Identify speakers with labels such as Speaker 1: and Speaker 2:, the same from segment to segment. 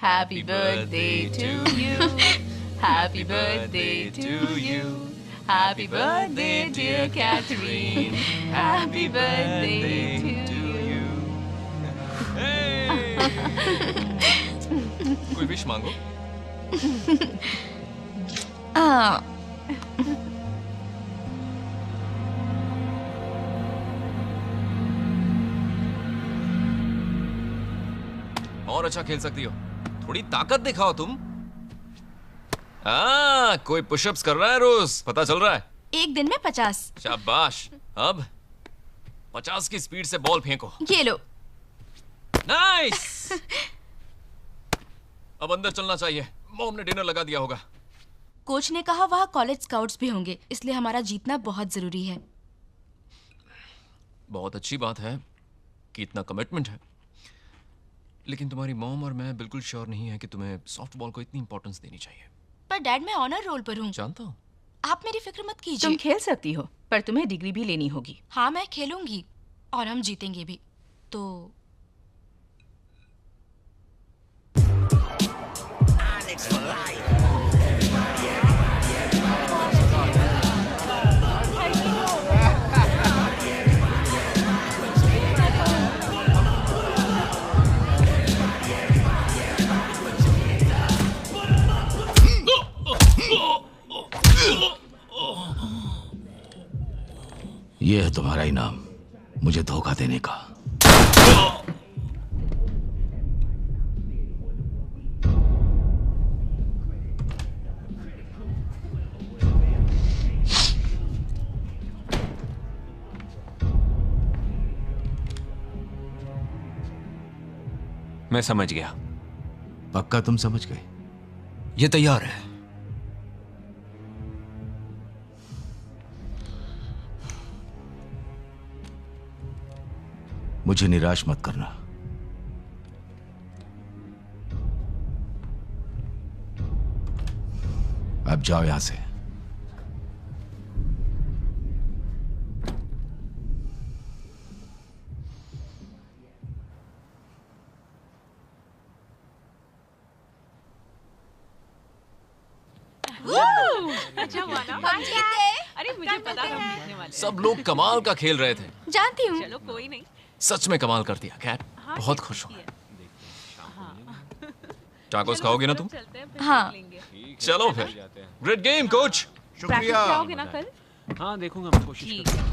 Speaker 1: Happy birthday to you. Happy birthday to you. Happy birthday dear Catherine. Happy birthday to you.
Speaker 2: कोई wish मांगो। और अच्छा खेल सकती हो, थोड़ी ताकत दिखाओ तुम। कोई पुशअप्स कर रहा है रोज, पता चल रहा है।
Speaker 1: एक दिन में 50।
Speaker 2: शाबाश। अब 50 की स्पीड से बॉल फेंको।
Speaker 1: ये लो।
Speaker 2: नाइस। अब अंदर चलना चाहिए, मॉम ने डिनर लगा दिया होगा।
Speaker 1: कोच ने कहा वहाँ कॉलेज स्काउट्स भी होंगे, इसलिए हमारा जीतना बहुत जरूरी है।
Speaker 2: बहुत अच्छी बात है कि इतना कमिटमेंट है, लेकिन तुम्हारी मॉम और मैं बिल्कुल श्योर नहीं है कि तुम्हें सॉफ्टबॉल को इतनी इंपॉर्टेंस देनी चाहिए।
Speaker 1: पर डैड मैं ऑनर रोल पर हूँ।
Speaker 2: जानता हूँ।
Speaker 1: आप मेरी फिक्र मत कीजिए।
Speaker 3: तुम खेल सकती हो, पर तुम्हें डिग्री भी लेनी होगी।
Speaker 1: हाँ मैं खेलूंगी और हम जीतेंगे भी। तो
Speaker 4: ये है तुम्हारा इनाम, मुझे धोखा देने का।
Speaker 5: मैं समझ गया।
Speaker 4: पक्का तुम समझ गए?
Speaker 5: ये तैयार है।
Speaker 4: मुझे निराश मत करना। अब जाओ यहां से।
Speaker 3: अच्छा हुआ ना?
Speaker 1: हम जीते।
Speaker 3: अरे मुझे पता था हम जीतने वाले।
Speaker 2: सब लोग कमाल का खेल रहे थे।
Speaker 1: जानती हूँ।
Speaker 3: चलो कोई नहीं।
Speaker 2: सच में कमाल कर दिया कैट। बहुत खुश हूँ। टाकोस खाओगे ना तुम?
Speaker 1: हाँ।
Speaker 2: चलो फिर। Great game coach.
Speaker 3: प्रैक्टिस कराओगे ना कल?
Speaker 5: हाँ देखूंगा, मैं कोशिश करूंगा।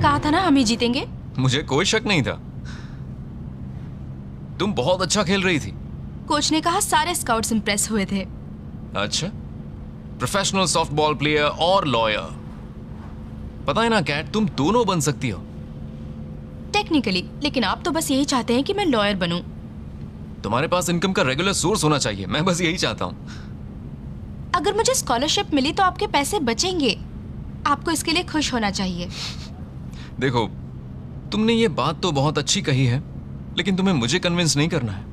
Speaker 1: कहा था ना हम ही जीतेंगे।
Speaker 2: मुझे कोई शक नहीं था। तुम बहुत अच्छा खेल रही थी।
Speaker 1: कोच ने कहा सारे स्काउट्स इंप्रेस हुए थे।
Speaker 2: अच्छा, प्रोफेशनल सॉफ्टबॉल प्लेयर और लॉयर। पता है ना कैट, तुम दोनों बन सकती हो।
Speaker 1: टेक्निकली, लेकिन आप तो बस यही चाहते हैं कि मैं लॉयर बनूं।
Speaker 2: तुम्हारे पास इनकम का रेगुलर सोर्स होना चाहिए। मैं बस यही चाहता हूँ।
Speaker 1: अगर मुझे स्कॉलरशिप मिली तो आपके पैसे बचेंगे। आपको इसके लिए खुश होना चाहिए।
Speaker 2: देखो, तुमने ये बात तो बहुत अच्छी कही है, लेकिन तुम्हें मुझे कन्विंस नहीं करना है,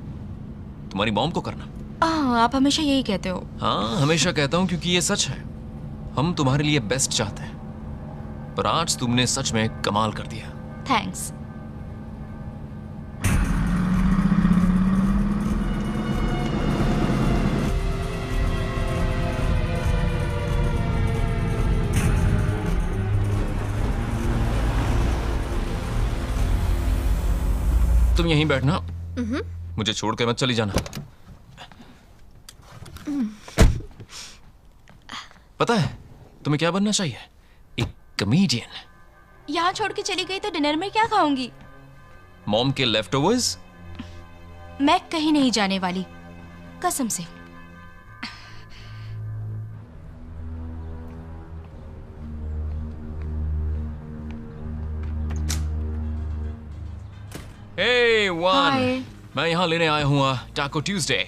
Speaker 2: तुम्हारी मॉम को करना।
Speaker 1: आप हमेशा यही कहते हो।
Speaker 2: हाँ, हमेशा कहता हूँ क्योंकि ये सच है। हम तुम्हारे लिए बेस्ट चाहते हैं, पर आज तुमने सच में कमाल कर दिया।
Speaker 1: थैंक्स।
Speaker 2: तुम यहीं बैठना, मुझे छोड़ के मत चली जाना। पता है तुम्हें क्या बनना चाहिए? एक कमेडियन।
Speaker 1: यहाँ छोड़ के चली गई तो डिनर में क्या खाऊंगी?
Speaker 2: मॉम के लेफ्टओवर्स।
Speaker 1: मैं कहीं नहीं जाने वाली, कसम से।
Speaker 2: Hey, one.
Speaker 1: Hi.
Speaker 2: मैं यहाँ लेने आया हूँ टाको ट्यूसडे।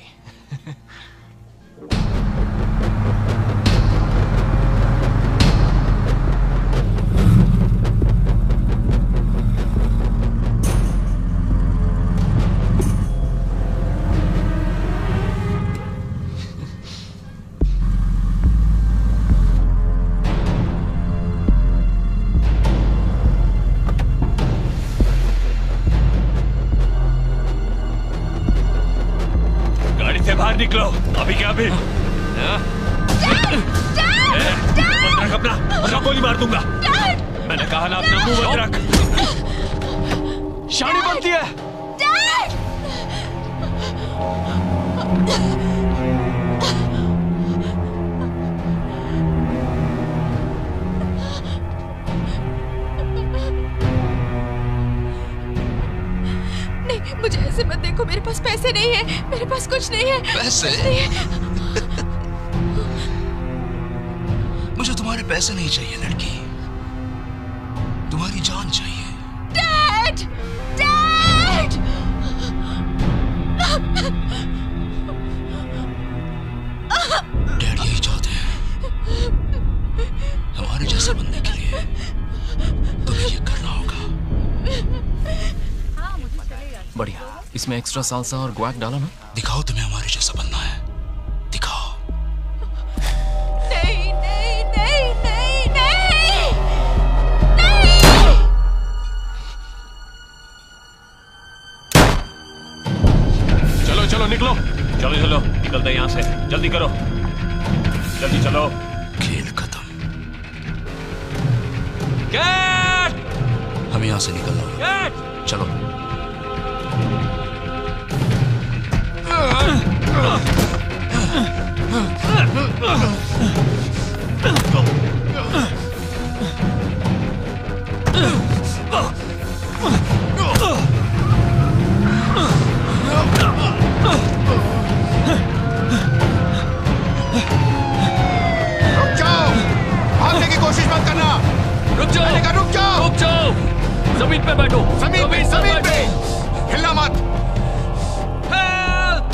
Speaker 5: गया अभी। मत रख अपना, वरना गोली मार दूंगा। मैंने कहा ना अपना मुंह मत रख। शानी बनती है।
Speaker 1: नहीं, मुझे ऐसे मत देखो, मेरे पास पैसे नहीं है, मेरे पास कुछ नहीं है।
Speaker 4: पैसे? मुझे तुम्हारे पैसे नहीं चाहिए लड़की, तुम्हारी जान चाहिए।
Speaker 1: डैड! डैड!
Speaker 4: डैड यही चाहते हैं, हमारे जैसे बनने के लिए तुम्हें ये करना होगा।
Speaker 2: बढ़िया, इसमें एक्स्ट्रा सालसा और ग्वाक डाला ना।
Speaker 4: दिखाओ तुम्हें हमारे जैसा बनना है, दिखाओ।
Speaker 1: नहीं नहीं नहीं नहीं नहीं नहीं।
Speaker 5: चलो चलो निकलो, चलो चलो निकलते हैं यहाँ से, जल्दी करो, जल्दी चलो।
Speaker 4: खेल खत्म,
Speaker 5: कैट!
Speaker 4: हम यहाँ से निकलना होगा।
Speaker 5: कैट!
Speaker 2: चलो।
Speaker 6: रुक जाओ, भागने की कोशिश मत करना।
Speaker 2: रुक जाओ,
Speaker 6: मैंने कहा रुक जाओ।
Speaker 2: रुक जाओ, जमीन पे बैठो,
Speaker 6: जमीन पे हिलना मत।
Speaker 2: Help!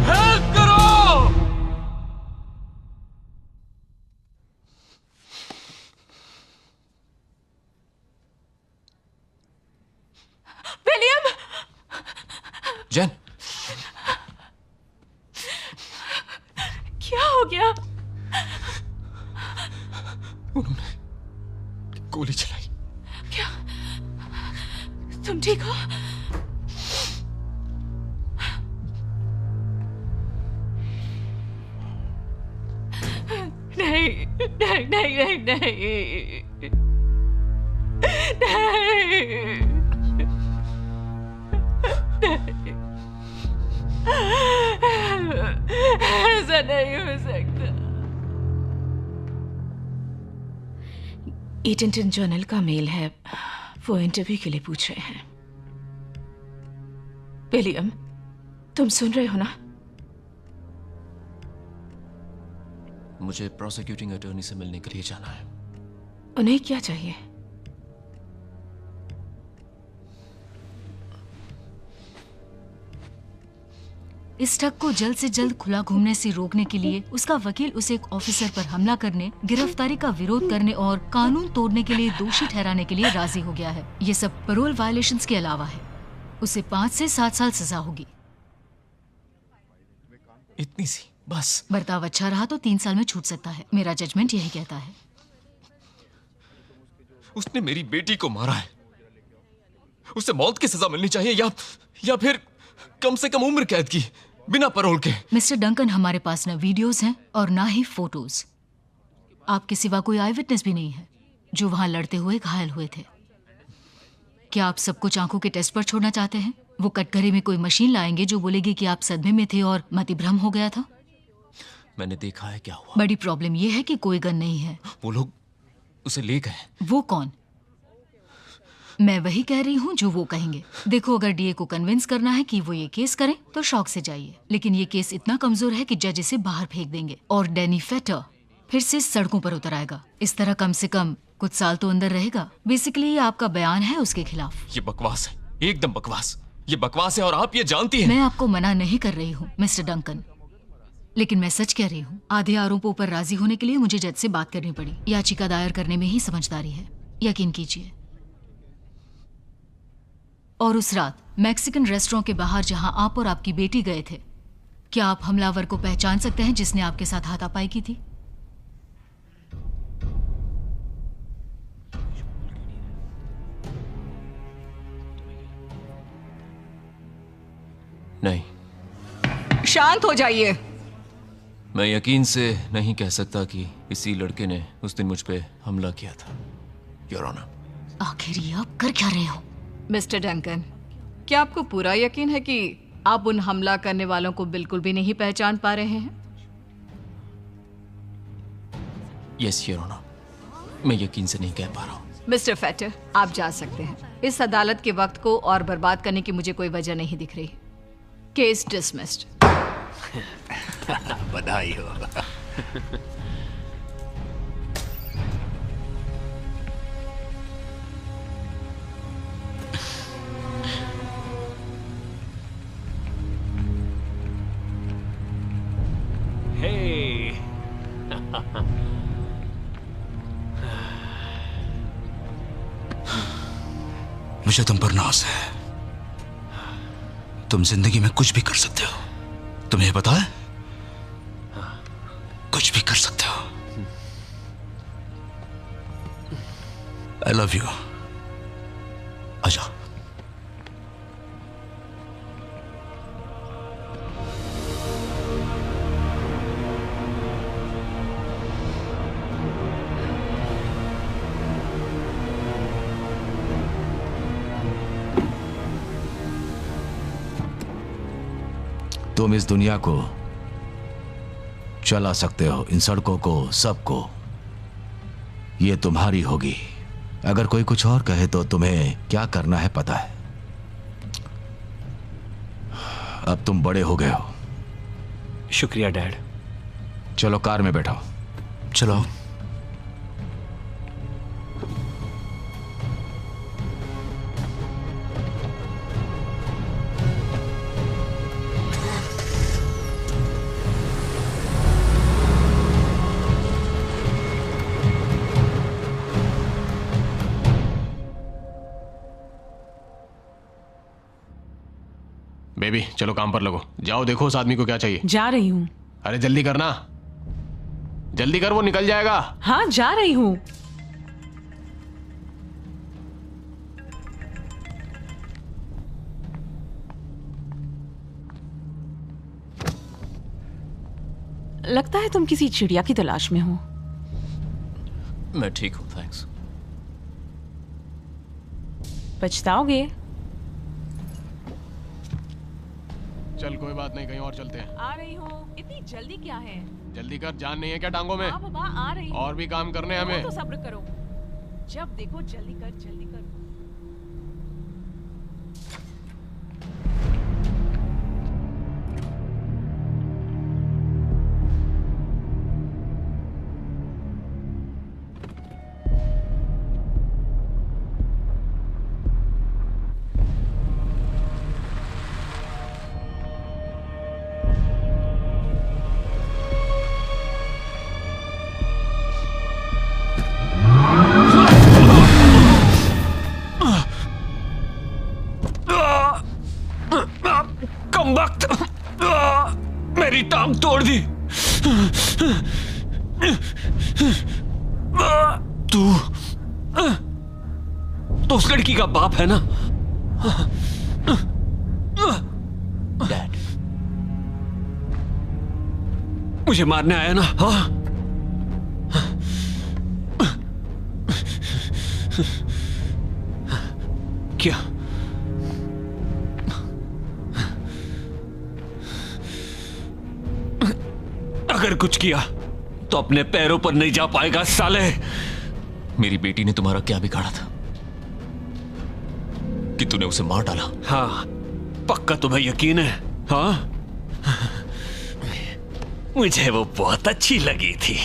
Speaker 2: Help करो!
Speaker 3: विलियम!
Speaker 2: जैन,
Speaker 3: क्या हो गया?
Speaker 2: उन्होंने गोली चलाई।
Speaker 3: क्या तुम ठीक हो? नहीं नहीं नहीं नहीं नहीं नहीं, ऐसा नहीं हो सकता। ईटन जर्नल का मेल है, वो इंटरव्यू के लिए पूछ रहे हैं। विलियम, तुम सुन रहे हो ना?
Speaker 2: मुझे प्रोसिक्यूटिंग अटॉर्नी से मिलने के लिए जाना है।
Speaker 3: उन्हें क्या चाहिए?
Speaker 7: इस ठग को जल्द से जल्द खुला घूमने से रोकने के लिए उसका वकील उसे एक ऑफिसर पर हमला करने, गिरफ्तारी का विरोध करने और कानून तोड़ने के लिए दोषी ठहराने के लिए राजी हो गया है। ये सब पैरोल वायलेशंस के अलावा है। उसे 5 से 7 साल सजा होगी।
Speaker 2: इतनी सी बस?
Speaker 7: बर्ताव अच्छा रहा तो 3 साल में छूट सकता है। मेरा जजमेंट यही कहता है।
Speaker 2: उसने मेरी बेटी को मारा है, उसे मौत की सजा मिलनी चाहिए या फिर कम से कम उम्र कैद की, बिना पैरोल के।
Speaker 7: मिस्टर डंकन, हमारे पास न वीडियोस हैं और ना ही फोटोज। आपके सिवा कोई आई विटनेस भी नहीं है जो वहां लड़ते हुए घायल हुए थे। क्या आप सब कुछ आंखों के टेस्ट पर छोड़ना चाहते हैं? वो कटघरे में कोई मशीन लाएंगे जो बोलेगी कि आप सदमे में थे और मतिभ्रम हो गया था।
Speaker 2: मैंने देखा है क्या हुआ।
Speaker 7: बड़ी प्रॉब्लम यह है कि कोई गन नहीं है।
Speaker 2: वो लोग उसे ले गए।
Speaker 7: वो कौन? मैं वही कह रही हूँ जो वो कहेंगे। देखो, अगर डीए को कन्विंस करना है कि वो ये केस करें तो शौक से जाइए, लेकिन ये केस इतना कमजोर है कि जज इसे बाहर फेंक देंगे और डैनी फेटर फिर से सड़कों पर उतर आएगा। इस तरह कम से कम कुछ साल तो अंदर रहेगा। बेसिकली ये आपका बयान है उसके खिलाफ।
Speaker 2: ये बकवास है, एकदम बकवास। ये बकवास है और आप ये जानती हैं।
Speaker 7: मैं आपको मना नहीं कर रही हूँ मिस्टर डंकन, लेकिन मैं सच कह रही हूँ। आधे आरोपों पर राजी होने के लिए मुझे जज से बात करनी पड़ी। याचिका दायर करने में ही समझदारी है, यकीन कीजिए। और उस रात मैक्सिकन रेस्टोरेंट के बाहर जहां आप और आपकी बेटी गए थे, क्या आप हमलावर को पहचान सकते हैं जिसने आपके साथ हाथापाई की थी?
Speaker 2: नहीं,
Speaker 8: शांत हो जाइए।
Speaker 2: मैं यकीन से नहीं कह सकता कि इसी लड़के ने उस दिन मुझ पे हमला किया था, योर ऑनर।
Speaker 7: आखिर ये आप कर क्या रहे हो?
Speaker 8: मिस्टर डंकन, क्या आपको पूरा यकीन है कि आप उन हमला करने वालों को बिल्कुल भी नहीं पहचान पा रहे हैं?
Speaker 2: यस योर ऑनर, मैं यकीन से नहीं कह पा रहा हूँ।
Speaker 8: मिस्टर फेटर, आप जा सकते हैं। इस अदालत के वक्त को और बर्बाद करने की मुझे कोई वजह नहीं दिख रही। Case dismissed.
Speaker 6: बधाई हो।
Speaker 5: हे
Speaker 4: मुझे तुम पर नाज है। तुम जिंदगी में कुछ भी कर सकते हो, तुम्हें पता है? कुछ भी कर सकते हो। I love you. आजा। तुम इस दुनिया को चला सकते हो, इन सड़कों को, सबको। ये तुम्हारी होगी। अगर कोई कुछ और कहे तो तुम्हें क्या करना है पता है। अब तुम बड़े हो गए हो।
Speaker 5: शुक्रिया डैड।
Speaker 4: चलो कार में बैठो। चलो।
Speaker 5: बेबी चलो काम पर लगो। जाओ देखो उस आदमी को क्या चाहिए।
Speaker 9: जा रही हूँ।
Speaker 5: अरे जल्दी करना, जल्दी कर, वो निकल जाएगा।
Speaker 9: हाँ जा रही हूँ। लगता है तुम किसी चिड़िया की तलाश में हो।
Speaker 2: मैं ठीक हूँ, थैंक्स।
Speaker 9: पछताओगे।
Speaker 5: चल कोई बात नहीं, कहीं और चलते हैं।
Speaker 9: आ रही हूँ। इतनी जल्दी क्या है?
Speaker 5: जल्दी कर, जान नहीं है क्या टांगों में?
Speaker 9: हाँ बाबा आ रही हूँ।
Speaker 5: और भी काम करने हैं हमें।
Speaker 9: तो सब्र करो। जब देखो जल्दी कर जल्दी कर।
Speaker 5: मेरी टांग तोड़ दी। तू तो उस लड़की का बाप है ना?
Speaker 2: डैड,
Speaker 5: मुझे मारने आया ना? हाँ, क्या? अगर कुछ किया तो अपने पैरों पर नहीं जा पाएगा साले।
Speaker 2: मेरी बेटी ने तुम्हारा क्या बिगाड़ा था कि तूने उसे मार डाला?
Speaker 5: हाँ, पक्का तुम्हें यकीन है? हाँ, मुझे वो बहुत अच्छी लगी थी।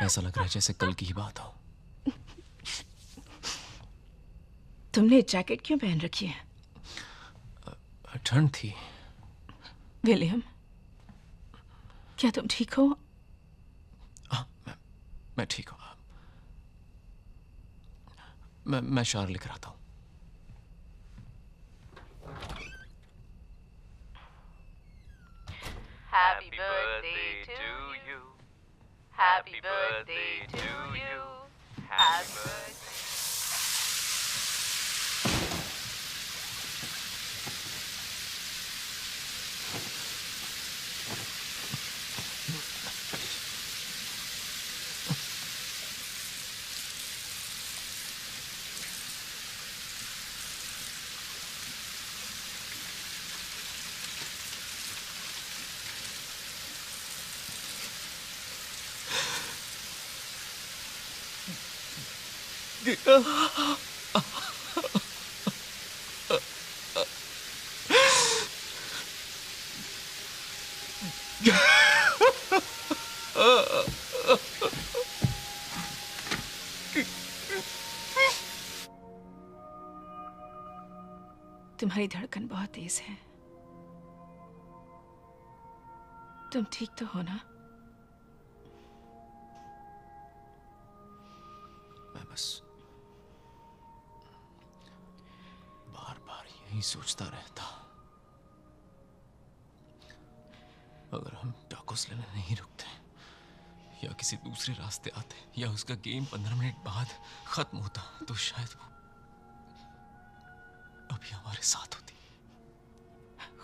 Speaker 2: ऐसा लग रहा है जैसे कल की ही बात हो।
Speaker 3: तुमने जैकेट क्यों पहन रखी है?
Speaker 2: ठंड थी।
Speaker 3: विलियम, क्या तुम ठीक हो?
Speaker 2: मैं ठीक हूँ। मैं शार लिख रहा था।
Speaker 10: Happy birthday to you. Happy birthday to you. Happy birthday.
Speaker 3: तुम्हारी धड़कन बहुत तेज है। तुम ठीक तो हो ना?
Speaker 2: मैं बस बार बार यही सोचता रहता, अगर हम टाकोस लेने नहीं रुकते या किसी दूसरे रास्ते आते या उसका गेम 15 मिनट बाद खत्म होता तो शायद वो अभी हमारे साथ होती।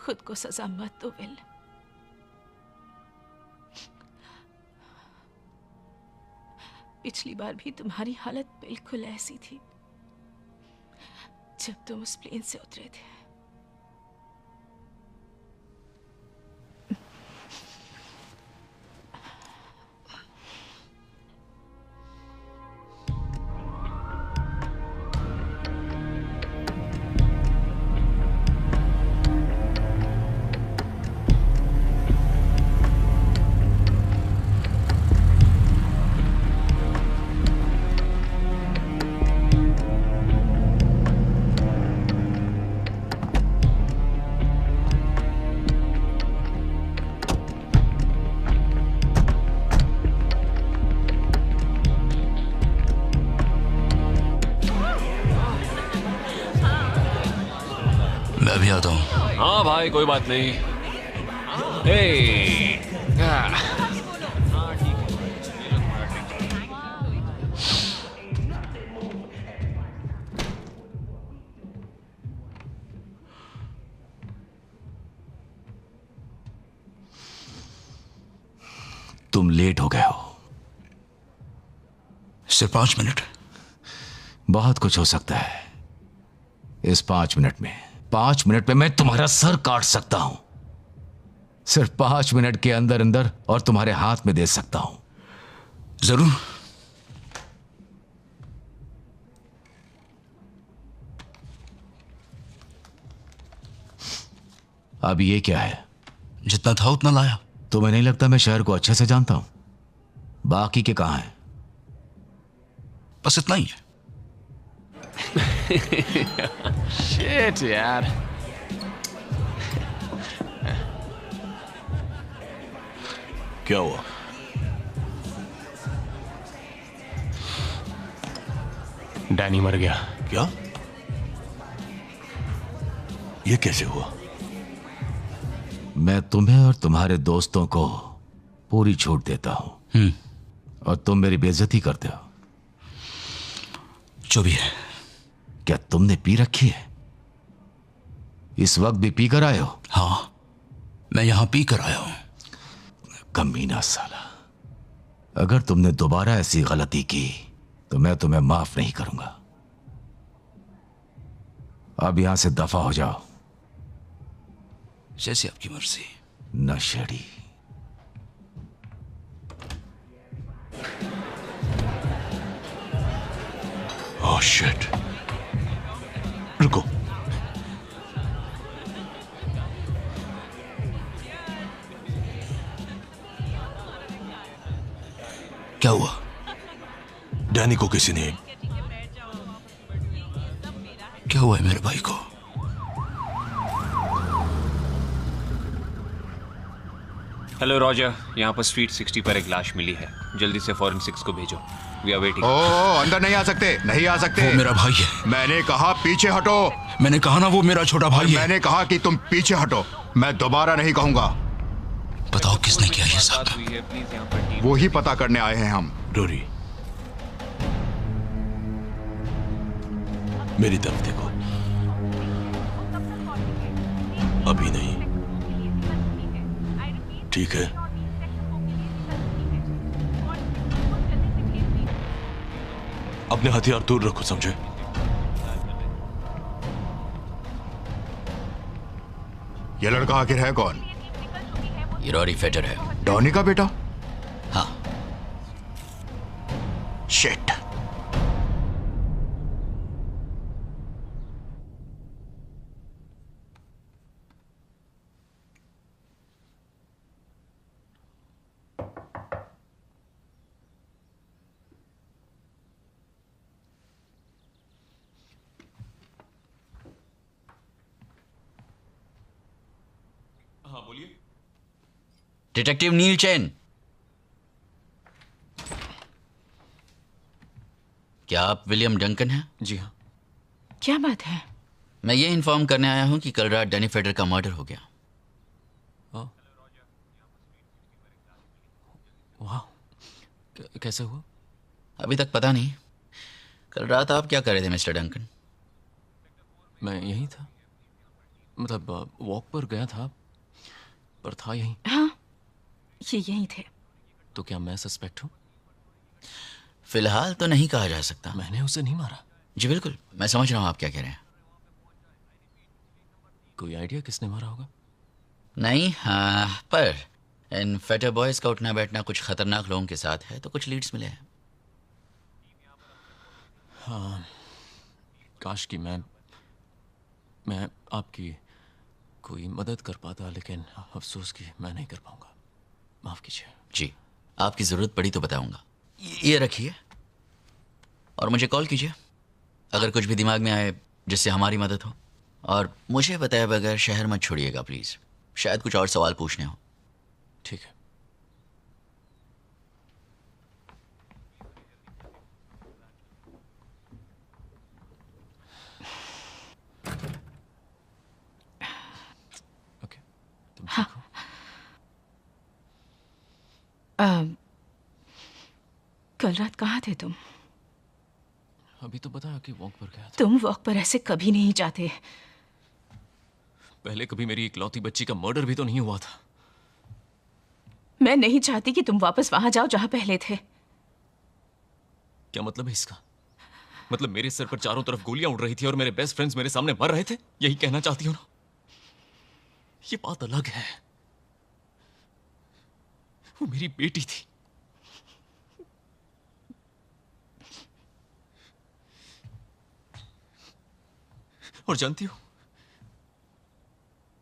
Speaker 3: खुद को सजा मत दो विल। पिछली बार भी तुम्हारी हालत बिल्कुल ऐसी थी जब तुम उस प्लेन से उतरे थे।
Speaker 4: मैं भी आता हूँ।
Speaker 5: हाँ भाई, कोई बात नहीं। हे
Speaker 4: तुम लेट हो गए हो।
Speaker 11: सिर्फ 5 मिनट।
Speaker 4: बहुत कुछ हो सकता है इस 5 मिनट में। 5 मिनट में मैं तुम्हारा सर काट सकता हूं। सिर्फ 5 मिनट के अंदर अंदर और तुम्हारे हाथ में दे सकता हूं।
Speaker 11: जरूर।
Speaker 4: अब ये क्या है?
Speaker 11: जितना था उतना लाया।
Speaker 4: तुम्हें नहीं लगता मैं शहर को अच्छे से जानता हूं? बाकी के कहां हैं?
Speaker 11: बस इतना ही है।
Speaker 5: शिट यार।
Speaker 11: क्या हुआ?
Speaker 5: डैनी मर गया।
Speaker 11: क्या? ये कैसे हुआ?
Speaker 4: मैं तुम्हें और तुम्हारे दोस्तों को पूरी छूट देता हूं और तुम मेरी बेइज्जती करते हो।
Speaker 11: जो भी है।
Speaker 4: क्या तुमने पी रखी है? इस वक्त भी पी कर आए हो?
Speaker 11: हाँ, मैं यहां पी कर आया हूं।
Speaker 4: कमीना साला, अगर तुमने दोबारा ऐसी गलती की तो मैं तुम्हें माफ नहीं करूंगा। अब यहां से दफा हो जाओ।
Speaker 11: जैसी आपकी मर्जी।
Speaker 4: नशेड़ी।
Speaker 11: Oh shit. रुको। क्या हुआ? डैनी को किसी ने... क्या हुआ है मेरे भाई को?
Speaker 5: हेलो रॉजर, यहाँ पर स्ट्रीट 60 पर एक लाश मिली है। जल्दी से फॉरेंसिक्स को भेजो। We are waiting.
Speaker 6: ओह, अंदर नहीं आ सकते, नहीं आ सकते।
Speaker 11: वो मेरा भाई है।
Speaker 6: मैंने कहा पीछे हटो।
Speaker 11: मैंने कहा ना वो मेरा छोटा भाई है।
Speaker 6: मैंने कहा कि तुम पीछे हटो। मैं दोबारा नहीं कहूंगा।
Speaker 11: बताओ किसने किया ये सब?
Speaker 6: वो ही पता करने आए हैं हम।
Speaker 11: रोरी, मेरी तरफ देखो। अभी नहीं, ठीक है? अपने हथियार दूर रखो, समझे?
Speaker 6: ये लड़का आखिर है कौन?
Speaker 4: ये रॉरी फेडर है।
Speaker 6: डॉनी का बेटा?
Speaker 4: हाँ।
Speaker 6: शिट।
Speaker 4: डिटेक्टिव नील चैन, क्या आप विलियम डंकन हैं?
Speaker 2: जी हाँ।
Speaker 3: क्या बात है?
Speaker 4: मैं ये इन्फॉर्म करने आया हूं कि कल रात डैनी फेडर का मर्डर हो गया।
Speaker 2: वाह, कैसे हुआ?
Speaker 4: अभी तक पता नहीं। कल रात आप क्या कर रहे थे मिस्टर डंकन?
Speaker 2: मैं यहीं था, मतलब वॉक पर गया था, पर था यहीं।
Speaker 3: हाँ, ये यहीं थे।
Speaker 2: तो क्या मैं सस्पेक्ट हूँ?
Speaker 4: फिलहाल तो नहीं कहा जा सकता।
Speaker 2: मैंने उसे नहीं मारा।
Speaker 4: जी बिल्कुल, मैं समझ रहा हूँ आप क्या कह रहे हैं।
Speaker 2: कोई आइडिया किसने मारा होगा?
Speaker 4: नहीं, हाँ, पर इन फेटर बॉयज का उठना बैठना कुछ खतरनाक लोगों के साथ है, तो कुछ लीड्स मिले हैं।
Speaker 2: हाँ, काश कि मैं आपकी कोई मदद कर पाता, लेकिन अफसोस कि मैं नहीं कर पाऊंगा। माफ कीजिए।
Speaker 4: जी, आपकी जरूरत पड़ी तो बताऊंगा। ये रखिए और मुझे कॉल कीजिए अगर कुछ भी दिमाग में आए जिससे हमारी मदद हो। और मुझे बताए बगैर शहर मत छोड़िएगा प्लीज, शायद कुछ और सवाल पूछने हो।
Speaker 2: ठीक है। ओके, तुम ठीक हो?
Speaker 3: कल रात कहाँ थे तुम?
Speaker 2: अभी तो बताया कि वॉक पर गया था।
Speaker 3: तुम वॉक पर ऐसे कभी नहीं जाते।
Speaker 2: पहले कभी मेरी इकलौती बच्ची का मर्डर भी तो नहीं हुआ था।
Speaker 3: मैं नहीं चाहती कि तुम वापस वहां जाओ जहां पहले थे।
Speaker 2: क्या मतलब है इसका? मतलब मेरे सर पर चारों तरफ गोलियां उड़ रही थी और मेरे बेस्ट फ्रेंड्स मेरे सामने मर रहे थे? यही कहना चाहती हो ना? ये बात अलग है। वो मेरी बेटी थी। और जानती हो,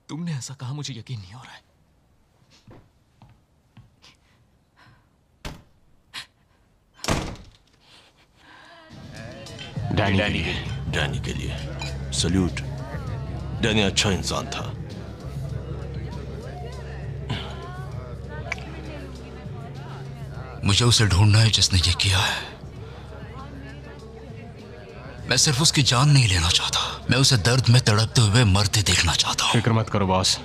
Speaker 2: तुमने ऐसा कहा, मुझे यकीन नहीं हो रहा है।
Speaker 11: डैनी के लिए सल्यूट। डैनी अच्छा इंसान था।
Speaker 12: मुझे उसे ढूंढना है जिसने ये किया है। मैं सिर्फ उसकी जान नहीं लेना चाहता, मैं उसे दर्द में तड़पते हुए मरते देखना चाहता हूँ।
Speaker 5: फिक्र मत करो बॉस,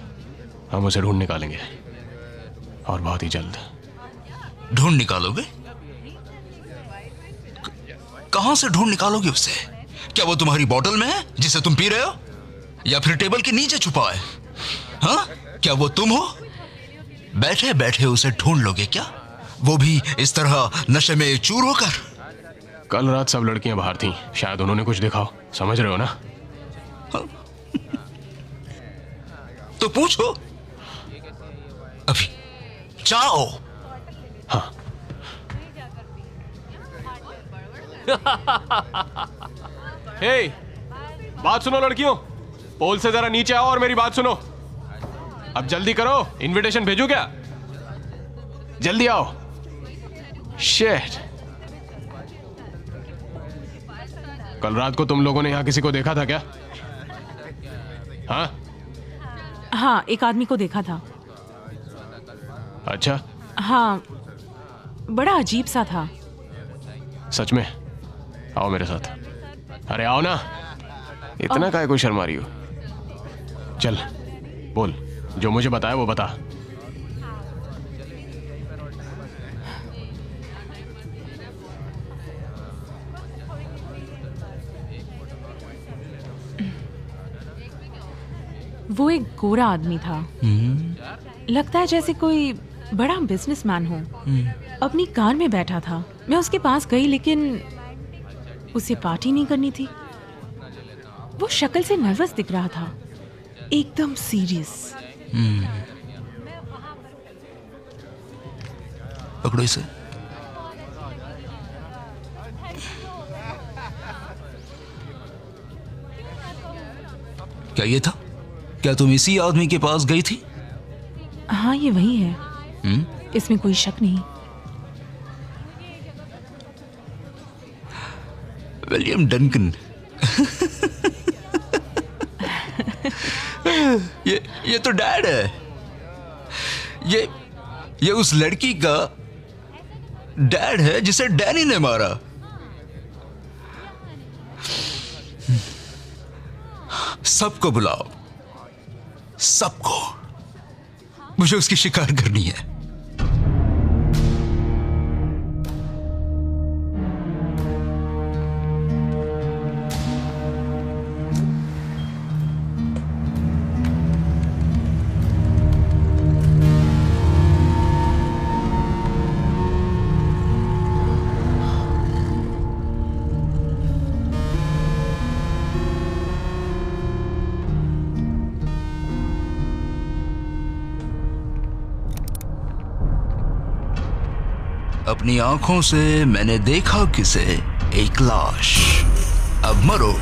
Speaker 5: हम उसे ढूंढ निकालेंगे, और बहुत ही जल्द।
Speaker 12: ढूंढ निकालोगे? कहां से ढूंढ निकालोगे उसे? क्या वो तुम्हारी बोतल में है जिसे तुम पी रहे हो, या फिर टेबल के नीचे छुपा है? हाँ, क्या वो तुम हो? बैठे बैठे उसे ढूंढ लोगे क्या, वो भी इस तरह नशे में चूर होकर?
Speaker 5: कल रात सब लड़कियां बाहर थीं, शायद उन्होंने कुछ देखा हो, समझ रहे हो ना?
Speaker 12: तो पूछो, अभी जाओ।
Speaker 5: हाँ। हे, बात सुनो लड़कियों, पोल से जरा नीचे आओ और मेरी बात सुनो। अब जल्दी करो, इनविटेशन भेजूं क्या? जल्दी आओ। शिट। कल रात को तुम लोगों ने यहाँ किसी को देखा था क्या? हाँ
Speaker 9: हाँ, एक आदमी को देखा था।
Speaker 5: अच्छा।
Speaker 9: हाँ, बड़ा अजीब सा था।
Speaker 5: सच में? आओ मेरे साथ। अरे आओ ना, इतना काहे को शर्मा रही हो? चल बोल, जो मुझे बताया वो बता।
Speaker 9: वो एक गोरा आदमी था। लगता है जैसे कोई बड़ा बिजनेसमैन हो। अपनी कार में बैठा था। मैं उसके पास गई, लेकिन उसे पार्टी नहीं करनी थी। वो शक्ल से नर्वस दिख रहा था, एकदम सीरियस।
Speaker 12: पकड़ो इसे। क्या ये था? क्या तुम इसी आदमी के पास गई थी?
Speaker 9: हाँ, ये वही है। इसमें कोई शक नहीं।
Speaker 12: William Duncan. ये तो डैड है। ये उस लड़की का डैड है जिसे डैनी ने मारा। सबको बुलाओ, सबको। मुझे उसकी शिकार करनी है। अपनी आंखों से मैंने देखा किसे, एक लाश। अब मरो।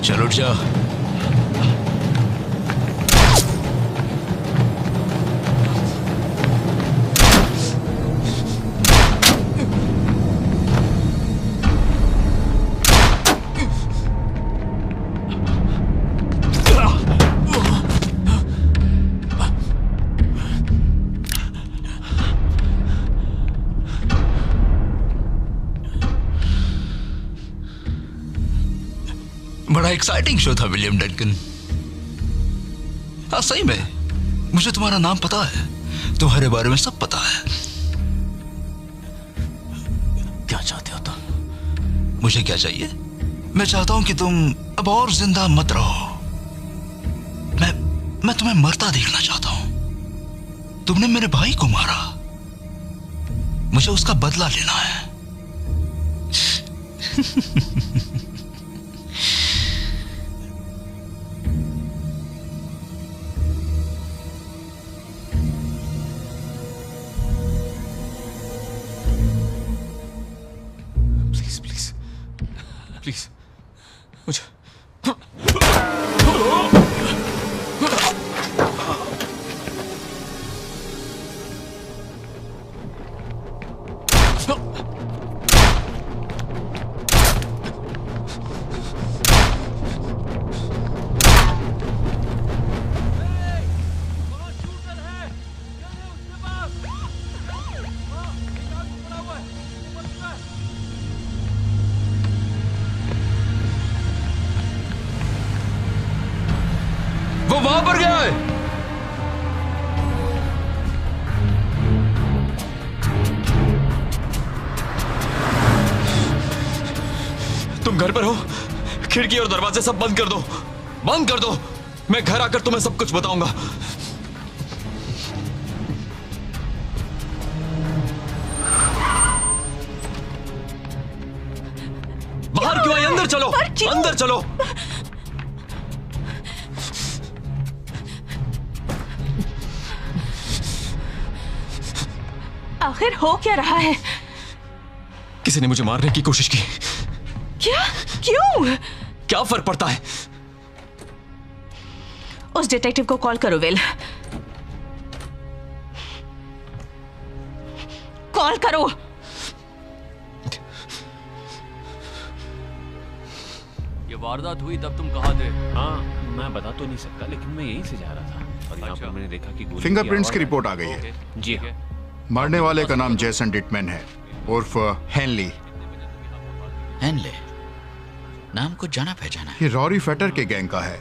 Speaker 12: चलो उठ जा। बड़ा एक्साइटिंग शो था विलियम डंकन। हाँ सही में, मुझे तुम्हारा नाम पता है, तुम्हारे बारे में सब पता है।
Speaker 2: क्या चाहते हो तुम?
Speaker 12: मुझे क्या चाहिए? मैं चाहता हूं कि तुम अब और जिंदा मत रहो। मैं तुम्हें मरता देखना चाहता हूं। तुमने मेरे भाई को मारा, मुझे उसका बदला लेना है।
Speaker 2: प्लीज मुझे
Speaker 12: वो वहां पर गया है।
Speaker 2: तुम घर पर हो? खिड़की और दरवाजे सब बंद कर दो, बंद कर दो। मैं घर आकर तुम्हें सब कुछ बताऊंगा। अंदर चलो।
Speaker 9: आखिर हो क्या रहा है?
Speaker 2: किसी ने मुझे मारने की कोशिश की।
Speaker 9: क्या? क्यों?
Speaker 2: क्या फर्क पड़ता है?
Speaker 9: उस डिटेक्टिव को कॉल करो वेल। कॉल करो।
Speaker 13: ये वारदात हुई तब तुम कहाँ थे?
Speaker 14: हाँ, मैं बता तो नहीं सकता, लेकिन मैं यहीं से जा रहा था और यहाँ पर मैंने देखा कि गोली
Speaker 6: फिंगरप्रिंट्स
Speaker 14: की
Speaker 6: की
Speaker 14: आवाज़
Speaker 6: रिपोर्ट आ गई है।
Speaker 14: जी हाँ।
Speaker 6: मरने वाले का नाम जेसन डिटमैन है, उर्फ हेनली।
Speaker 12: हेनले नाम को जाना पहचाना है।
Speaker 6: ये रॉरी फेटर के गैंग का है।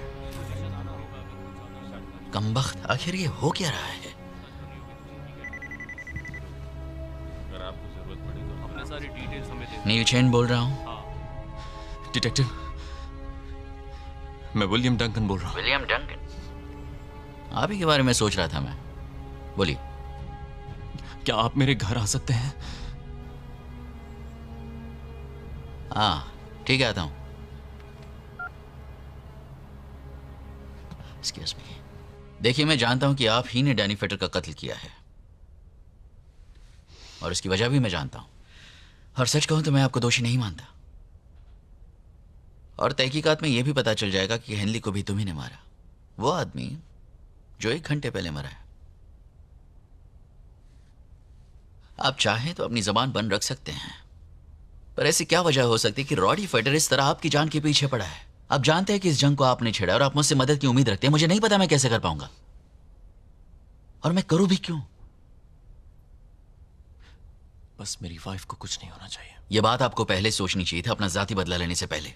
Speaker 12: कमबख्त, आखिर ये हो क्या रहा है?
Speaker 13: अगर आपको जरूरत पड़े तो अपने सारी डिटेल्स हमें दे।
Speaker 12: न्यू चेन बोल रहा हूँ।
Speaker 2: डिटेक्टिव, मैं विलियम डंकन बोल रहा हूँ।
Speaker 12: William Duncan? आप ही के बारे में सोच रहा था मैं। बोलिए।
Speaker 2: क्या आप मेरे घर आ सकते हैं?
Speaker 12: हाँ ठीक है, आता हूँ। Excuse me. देखिए, मैं जानता हूं कि आप ही ने डैनी फेटर का कत्ल किया है और इसकी वजह भी मैं जानता हूं, और सच कहूं तो मैं आपको दोषी नहीं मानता। और तहकीकात में यह भी पता चल जाएगा कि हेनली को भी तुम्ही ने मारा, वो आदमी जो 1 घंटे पहले मरा है। आप चाहें तो अपनी जबान बंद रख सकते हैं, पर ऐसी क्या वजह हो सकती है कि रॉडी फेटर इस तरह आपकी जान के पीछे पड़ा है? आप जानते हैं कि इस जंग को आपने छेड़ा और आप मुझसे मदद की उम्मीद रखते हैं। मुझे नहीं पता मैं कैसे कर पाऊंगा, और मैं करूं भी क्यों?
Speaker 2: बस मेरी वाइफ को कुछ नहीं होना चाहिए।
Speaker 12: यह बात आपको पहले सोचनी चाहिए था, अपना जाति बदला लेने से पहले।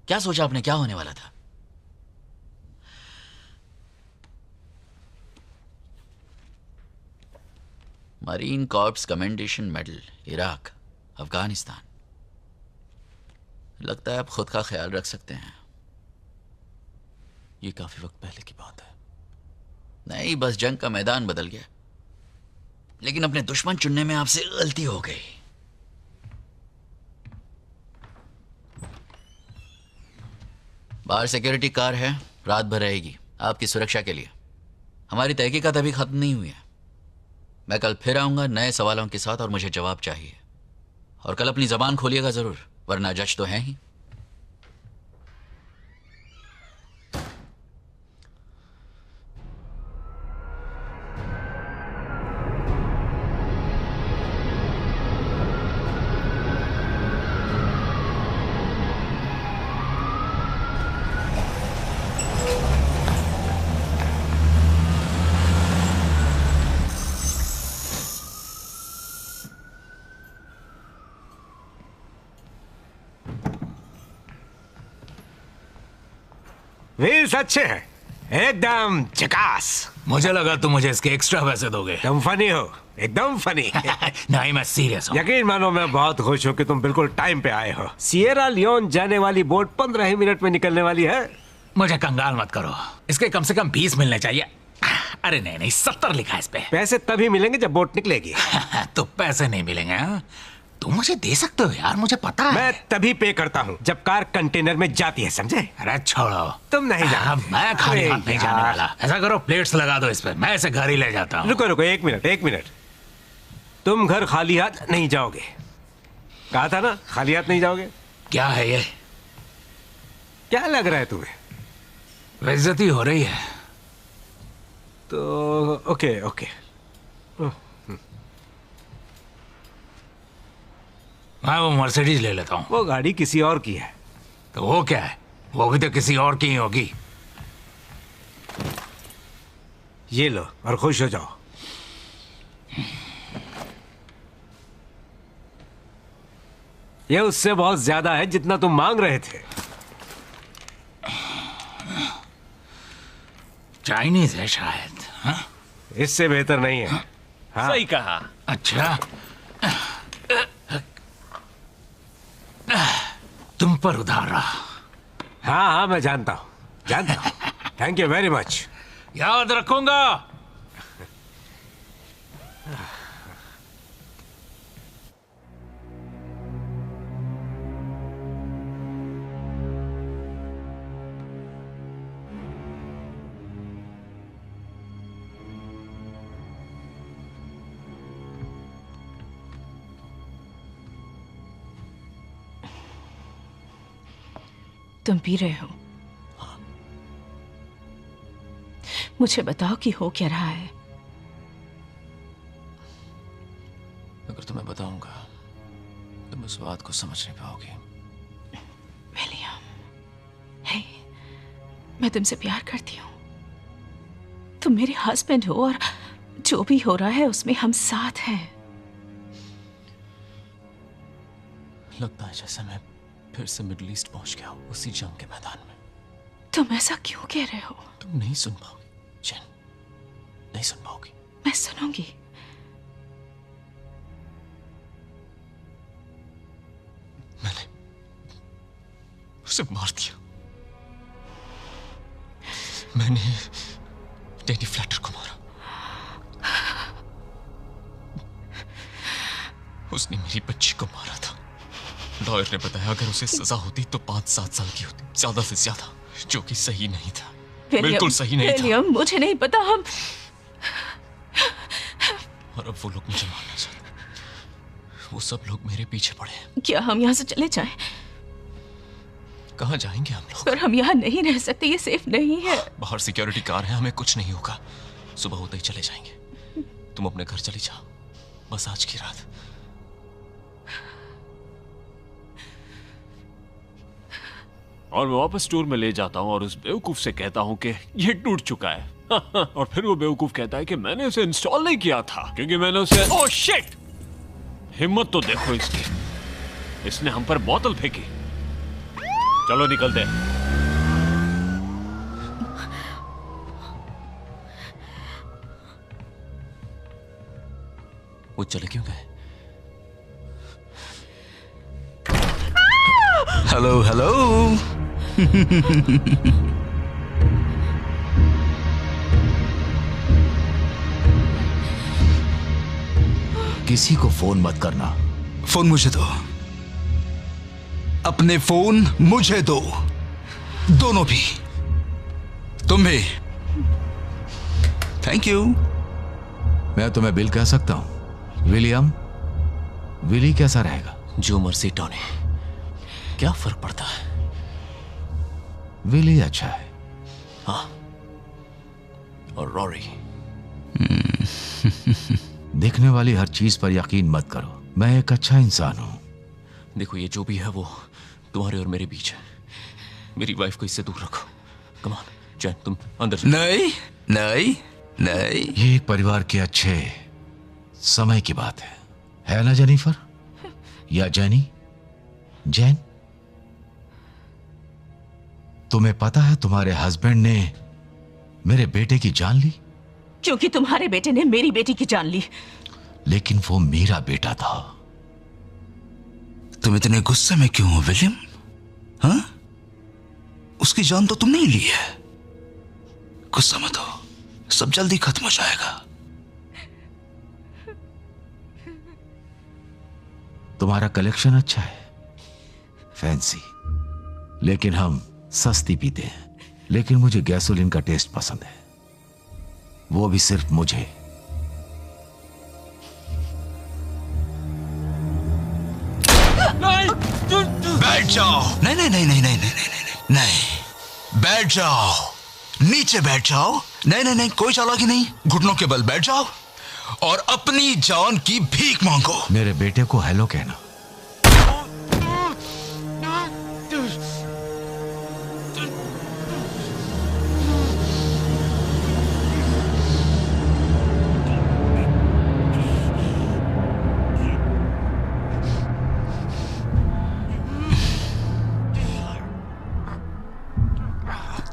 Speaker 12: क्या सोचा आपने, क्या होने वाला था? Marine corps commendation medal, Iraq, Afghanistan. लगता है आप खुद का ख्याल रख सकते हैं।
Speaker 2: ये काफी वक्त पहले की बात है।
Speaker 12: नहीं, बस जंग का मैदान बदल गया, लेकिन अपने दुश्मन चुनने में आपसे गलती हो गई। बाहर सिक्योरिटी कार है, रात भर रहेगी आपकी सुरक्षा के लिए। हमारी तहकीकात अभी खत्म नहीं हुई है। मैं कल फिर आऊंगा नए सवालों के साथ, और मुझे जवाब चाहिए। और कल अपनी जबान खोलिएगा जरूर, वरना जज तो है ही।
Speaker 15: व्हील्स अच्छे हैं, एकदम झकास।
Speaker 4: मुझे लगा तुम मुझे इसके एक्स्ट्रा पैसे दोगे।
Speaker 15: तुम फनी हो, एकदम फनी।
Speaker 4: नहीं, मैं सीरियस हूँ।
Speaker 15: यकीन मानो, मैं बहुत खुश हूँ कि तुम बिल्कुल टाइम पे आए हो। सिएरा लियोन जाने वाली बोट 15 ही मिनट में निकलने वाली है।
Speaker 4: मुझे कंगाल मत करो, इसके कम से कम 20 मिलने चाहिए। अरे नहीं, 70 लिखा है इस पे।
Speaker 15: पैसे तभी मिलेंगे जब बोट निकलेगी।
Speaker 4: तो पैसे नहीं मिलेंगे? हाँ? तुम मुझे दे सकते हो यार, मुझे पता है।
Speaker 15: मैं तभी पे करता हूँ जब कार कंटेनर में जाती है, समझे?
Speaker 4: अरे छोड़ो,
Speaker 15: तुम नहीं जाना।
Speaker 4: मैं खाली हाथ नहीं जाने वाला। ऐसा करो, प्लेट्स लगा दो इस पे, मैं इसे घर ही ले जाता हूँ।
Speaker 15: रुको रुको, एक मिनट। तुम घर खाली हाथ नहीं जाओगे, कहा था ना, खाली हाथ नहीं जाओगे।
Speaker 4: क्या है ये?
Speaker 15: क्या लग रहा है तुम्हें?
Speaker 4: बेइज्जती हो रही है।
Speaker 15: तो ओके।
Speaker 4: मैं वो मर्सिडीज ले लेता हूँ।
Speaker 15: वो गाड़ी किसी और की है।
Speaker 4: तो वो क्या है? वो भी तो किसी और की ही होगी।
Speaker 15: ये लो और खुश हो जाओ। ये उससे बहुत ज्यादा है जितना तुम मांग रहे थे।
Speaker 4: चाइनीज है शायद। हाँ?
Speaker 15: इससे बेहतर नहीं है। हाँ?
Speaker 13: सही कहा।
Speaker 4: अच्छा, तुम पर उधार रहा।
Speaker 15: हाँ, मैं जानता हूँ। Thank you very much.
Speaker 4: याद रखूंगा।
Speaker 3: तुम पी रहे हो? मुझे बताओ कि हो क्या रहा है।
Speaker 2: अगर तुम्हें बताऊंगा तुम उस बात को समझ नहीं पाओगे।
Speaker 3: विलियम, हे, मैं तुमसे प्यार करती हूँ। तुम मेरे हस्बैंड हो और जो भी हो रहा है उसमें हम साथ हैं।
Speaker 2: लगता है जैसे मैं फिर से मिडिल ईस्ट पहुंच गया हूं, उसी जंग के मैदान में।
Speaker 3: तुम ऐसा क्यों कह रहे हो?
Speaker 2: तुम नहीं सुन पाओगी जैन, नहीं सुन पाओगी।
Speaker 3: मैं सुनूंगी।
Speaker 2: मैंने उसे मार दिया। मैंने डैनी फ्लैटर को मारा। उसने मेरी बच्ची को मारा था। लॉयर ने बताया अगर उसे सजा होती तो 5-7 साल की होती, ज्यादा से ज्यादा, जो कि सही नहीं था। बिल्कुल सही नहीं था।
Speaker 3: विलियम, मुझे नहीं पता। हम
Speaker 2: और अब वो लोग मुझे मारना चाहते हैं। वो सब लोग मेरे पीछे पड़े हैं।
Speaker 3: क्या हम यहाँ से चले जाएं?
Speaker 2: कहाँ जाएंगे हम लोग?
Speaker 3: पर हम यहाँ नहीं रह सकते, ये सेफ नहीं है।
Speaker 2: बाहर सिक्योरिटी कार है, हमें कुछ नहीं होगा। सुबह होते ही चले जाएंगे। तुम अपने घर चली जाओ, बस आज की रात।
Speaker 14: और मैं वापस टूर में ले जाता हूँ और उस बेवकूफ से कहता हूँ कि ये टूट चुका है। और फिर वो बेवकूफ कहता है कि मैंने उसे इंस्टॉल नहीं किया था क्योंकि मैंने उसे। Oh shit! हिम्मत तो देखो इसकी, इसने हम पर बोतल फेंकी। चलो निकलते हैं।
Speaker 2: वो चले क्यों गए?
Speaker 12: Hello hello.
Speaker 4: किसी को फोन मत करना।
Speaker 12: फोन मुझे दो, अपने फोन मुझे दो, दोनों भी, तुम भी। Thank you.
Speaker 4: मैं तुम्हें बिल कह सकता हूं। विलियम, विली कैसा रहेगा?
Speaker 2: जो मर्जी टॉनी, क्या फर्क पड़ता है?
Speaker 4: विली अच्छा है।
Speaker 2: हाँ, और रॉरी।
Speaker 4: दिखने वाली हर चीज पर यकीन मत करो। मैं एक अच्छा इंसान हूं।
Speaker 2: देखो, ये जो भी है वो तुम्हारे और मेरे बीच है। मेरी वाइफ को इससे दूर रखो। कम ऑन जैन, तुम अंदर।
Speaker 12: नहीं नहीं नहीं,
Speaker 4: ये एक परिवार के अच्छे समय की बात है ना जेनिफर? या जैनी? जैन, तुम्हें पता है तुम्हारे हस्बैंड ने मेरे बेटे की जान ली?
Speaker 3: क्योंकि तुम्हारे बेटे ने मेरी बेटी की जान ली।
Speaker 4: लेकिन वो मेरा बेटा था।
Speaker 12: तुम इतने गुस्से में क्यों हो विलियम? हाँ, उसकी जान तो तुमने ही ली है। गुस्सा मत हो, सब जल्दी खत्म हो जाएगा।
Speaker 4: तुम्हारा कलेक्शन अच्छा है, फैंसी, लेकिन हम सस्ती पीते हैं। लेकिन मुझे गैसोलीन का टेस्ट पसंद है, वो भी सिर्फ मुझे।
Speaker 12: बैठ जाओ। नहीं नहीं नहीं नहीं नहीं नहीं नहीं नहीं, बैठ जाओ, नीचे बैठ जाओ। नहीं नहीं नहीं, कोई चालाकी नहीं, घुटनों के बल बैठ जाओ और अपनी जान की भीख मांगो।
Speaker 4: मेरे बेटे को हेलो कहना।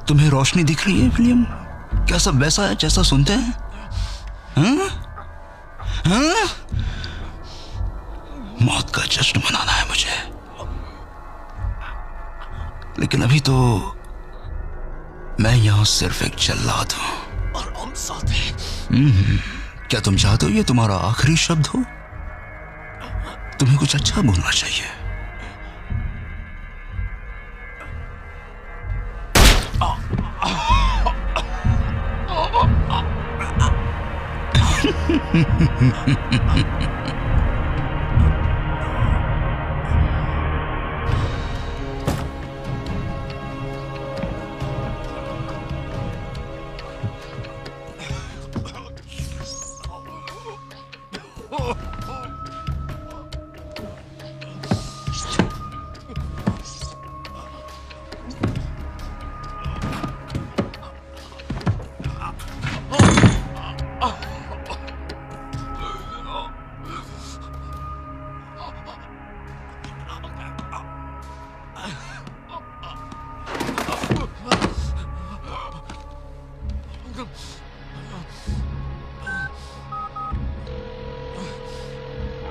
Speaker 12: तुम्हें रोशनी दिख रही है विलियम? क्या सब वैसा है जैसा सुनते हैं? हाँ? हाँ? मौत का जश्न मनाना है मुझे, लेकिन अभी तो मैं यहां सिर्फ एक जल्लाद हूं।
Speaker 2: और हम साथ हैं।
Speaker 12: क्या तुम चाहते हो ये तुम्हारा आखिरी शब्द हो? तुम्हें कुछ अच्छा बोलना चाहिए।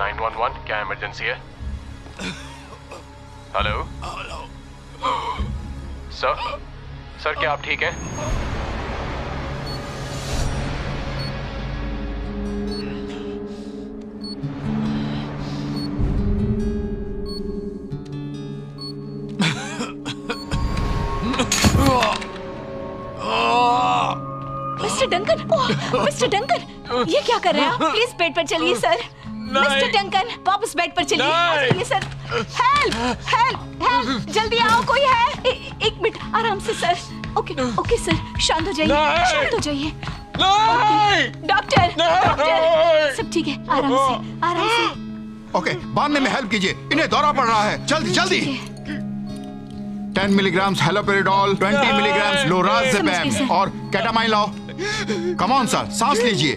Speaker 5: 911, क्या इमरजेंसी है? हेलो सर, क्या आप ठीक हैं?
Speaker 3: मिस्टर डंकन, मिस्टर डंकन, ये क्या कर रहे हैं आप? प्लीज बेड पर चलिए सर। मिस्टर डंकन, वापस बेड पर चलिए। चलिए सर। हेल्प हेल्प हेल्प, जल्दी आओ, कोई है? एक मिनट, आराम से सर। ओके सर, शांत हो जाइए, शांत हो जाइए। डॉक्टर, डॉक्टर, सब ठीक है, आराम से।
Speaker 6: ओके, बांधने में हेल्प कीजिए, इन्हें दौरा पड़ रहा है। जल्दी जल्दी। 10 मिलीग्राम हेलोपेरिडोल, 20 मिलीग्राम लोराज़ेपम और केटामाइन लाओ। कम ऑन सर, सांस लीजिए।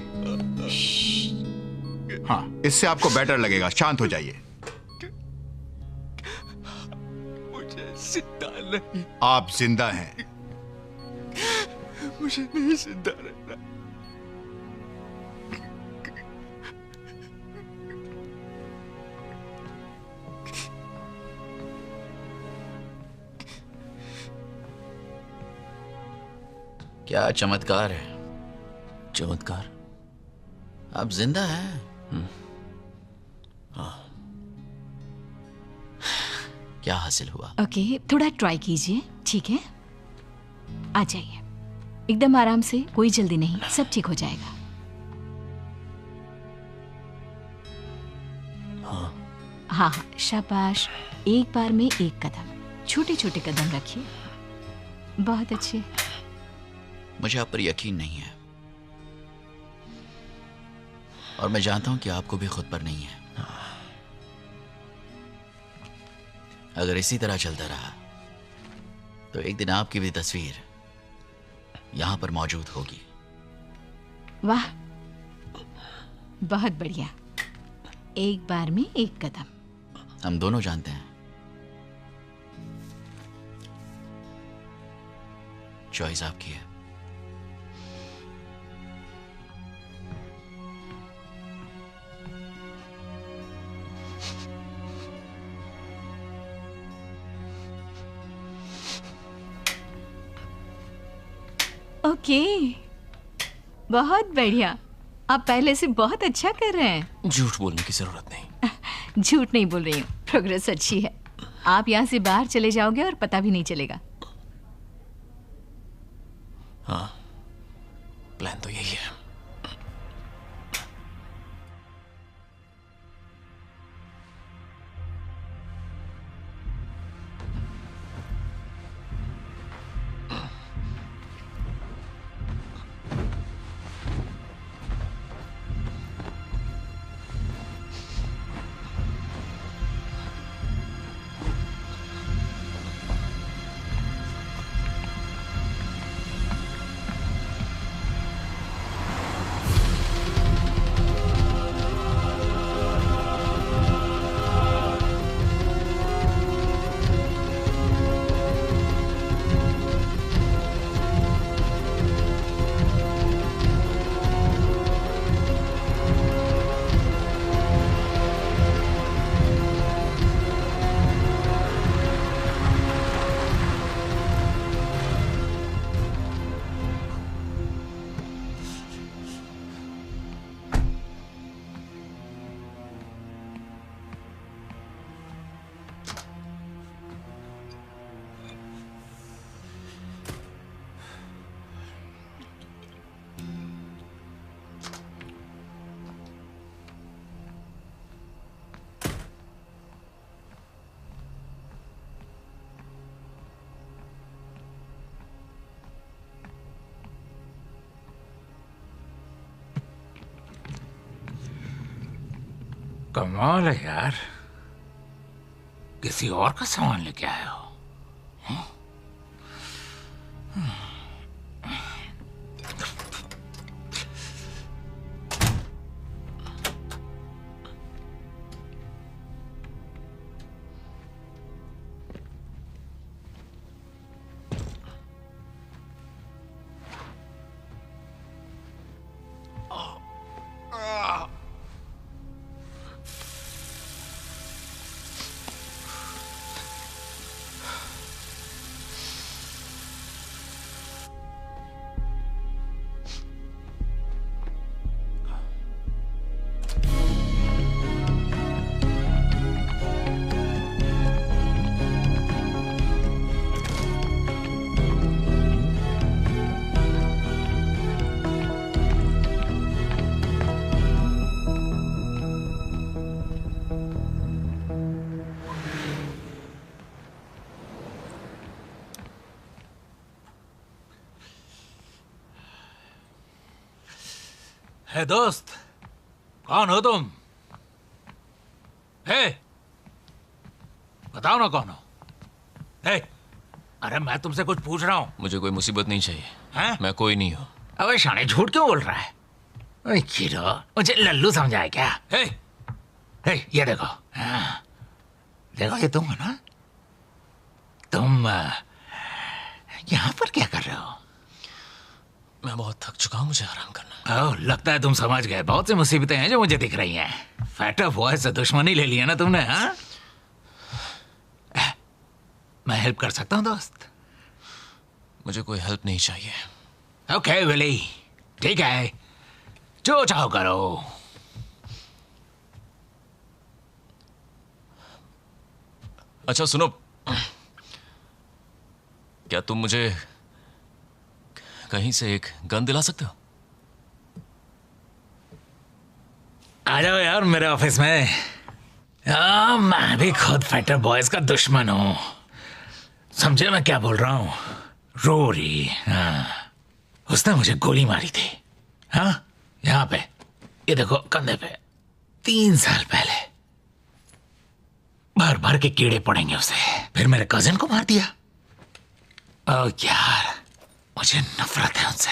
Speaker 6: हाँ, इससे आपको बेटर लगेगा। शांत हो जाइए।
Speaker 2: मुझे जिंदा नहीं,
Speaker 6: आप जिंदा हैं।
Speaker 2: मुझे नहीं जिंदा रहना।
Speaker 12: क्या चमत्कार है?
Speaker 2: चमत्कार?
Speaker 12: आप जिंदा हैं। क्या हासिल हुआ?
Speaker 3: ओके, थोड़ा ट्राई कीजिए, ठीक है? आ जाइए, एकदम आराम से, कोई जल्दी नहीं, सब ठीक हो जाएगा। हाँ, शाबाश। एक बार में एक कदम, छोटे छोटे कदम रखिए। बहुत अच्छे।
Speaker 12: मुझे आप पर यकीन नहीं है, और मैं जानता हूं कि आपको भी खुद पर नहीं है। अगर इसी तरह चलता रहा तो एक दिन आपकी भी तस्वीर यहां पर मौजूद होगी।
Speaker 3: वाह, बहुत बढ़िया। एक बार में एक कदम।
Speaker 12: हम दोनों जानते हैं चॉइस आपकी है।
Speaker 3: ओके, बहुत बढ़िया। आप पहले से बहुत अच्छा कर रहे हैं।
Speaker 2: झूठ बोलने की जरूरत नहीं।
Speaker 3: झूठ नहीं बोल रही हूँ, प्रोग्रेस अच्छी है। आप यहाँ से बाहर चले जाओगे और पता भी नहीं चलेगा।
Speaker 2: हाँ, प्लान तो यही है।
Speaker 16: कमाल है यार, किसी और का सामान लेके आए हो। है दोस्त, कौन हो तुम? हे, बताओ ना कौन हो? हे, अरे मैं तुमसे कुछ पूछ रहा हूँ।
Speaker 2: मुझे कोई मुसीबत नहीं चाहिए।
Speaker 16: हैं?
Speaker 2: मैं कोई नहीं हूँ।
Speaker 16: अबे शाने झूठ क्यों बोल रहा है? ओए खीरो, मुझे लल्लू समझा है क्या? हे, ये देखो। हाँ, देखो ये तुम हो ना? तुम यहाँ पर क्या कर रहे हो?
Speaker 2: मैं बहुत थक चुका हूँ, मुझे आराम करना।
Speaker 16: ओह, लगता है तुम समझ गए। बहुत सी मुसीबतें हैं जो मुझे दिख रही हैं। फैट ऑफ बॉय से दुश्मनी ले लिया ना तुमने, हाँ? मैं हेल्प कर सकता हूँ दोस्त?
Speaker 2: मुझे कोई हेल्प नहीं चाहिए।
Speaker 16: ओके विली, ठीक है, जो चाहो करो।
Speaker 2: अच्छा सुनो, क्या तुम मुझे कहीं से एक गन दिला सकते हो?
Speaker 16: आ जाओ यार मेरे ऑफिस में। मैं भी खुद फाइटर बॉयज का दुश्मन हूं। समझे मैं क्या बोल रहा हूं? रोरी, हाँ, उसने मुझे गोली मारी थी। हाँ, यहाँ पे, ये देखो कंधे पे, 3 साल पहले। भर भर के कीड़े पड़ेंगे उसे। फिर मेरे कजिन को मार दिया। ओह यार, मुझे नफरत है उनसे।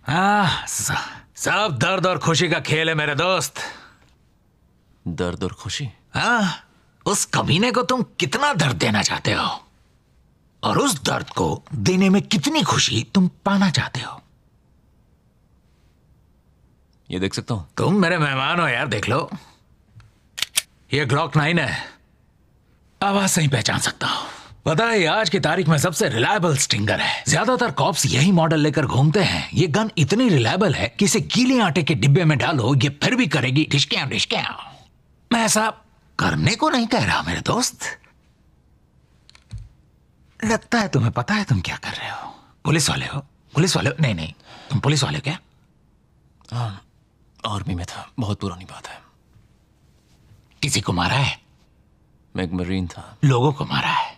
Speaker 16: हाँ, सब दर्द और खुशी का खेल है मेरे दोस्त।
Speaker 2: दर्द और खुशी?
Speaker 16: हाँ, उस कमीने को तुम कितना दर्द देना चाहते हो और उस दर्द को देने में कितनी खुशी तुम पाना चाहते हो।
Speaker 2: ये देख सकता हूं?
Speaker 16: तुम मेरे मेहमान हो यार, देख लो। ये ग्लॉक 9 है। आवाज से ही पहचान सकता हूं। पता है, आज की तारीख में सबसे रिलायबल स्टिंगर है। ज्यादातर कॉप्स यही मॉडल लेकर घूमते हैं। ये गन इतनी रिलायबल है कि इसे गीले आटे के डिब्बे में डालो, ये फिर भी करेगी डिशक्यां डिशक्यां। मैं ऐसा करने को नहीं कह रहा मेरे दोस्त। लगता है तुम्हें पता है तुम क्या कर रहे हो। पुलिस वाले हो? पुलिस वाले हो? नहीं, तुम पुलिस वाले हो क्या?
Speaker 2: हाँ, आर्मी में था। बहुत पुरानी बात है।
Speaker 16: किसी को मारा है?
Speaker 2: मैं एक मरीन था।
Speaker 16: लोगों को मारा है?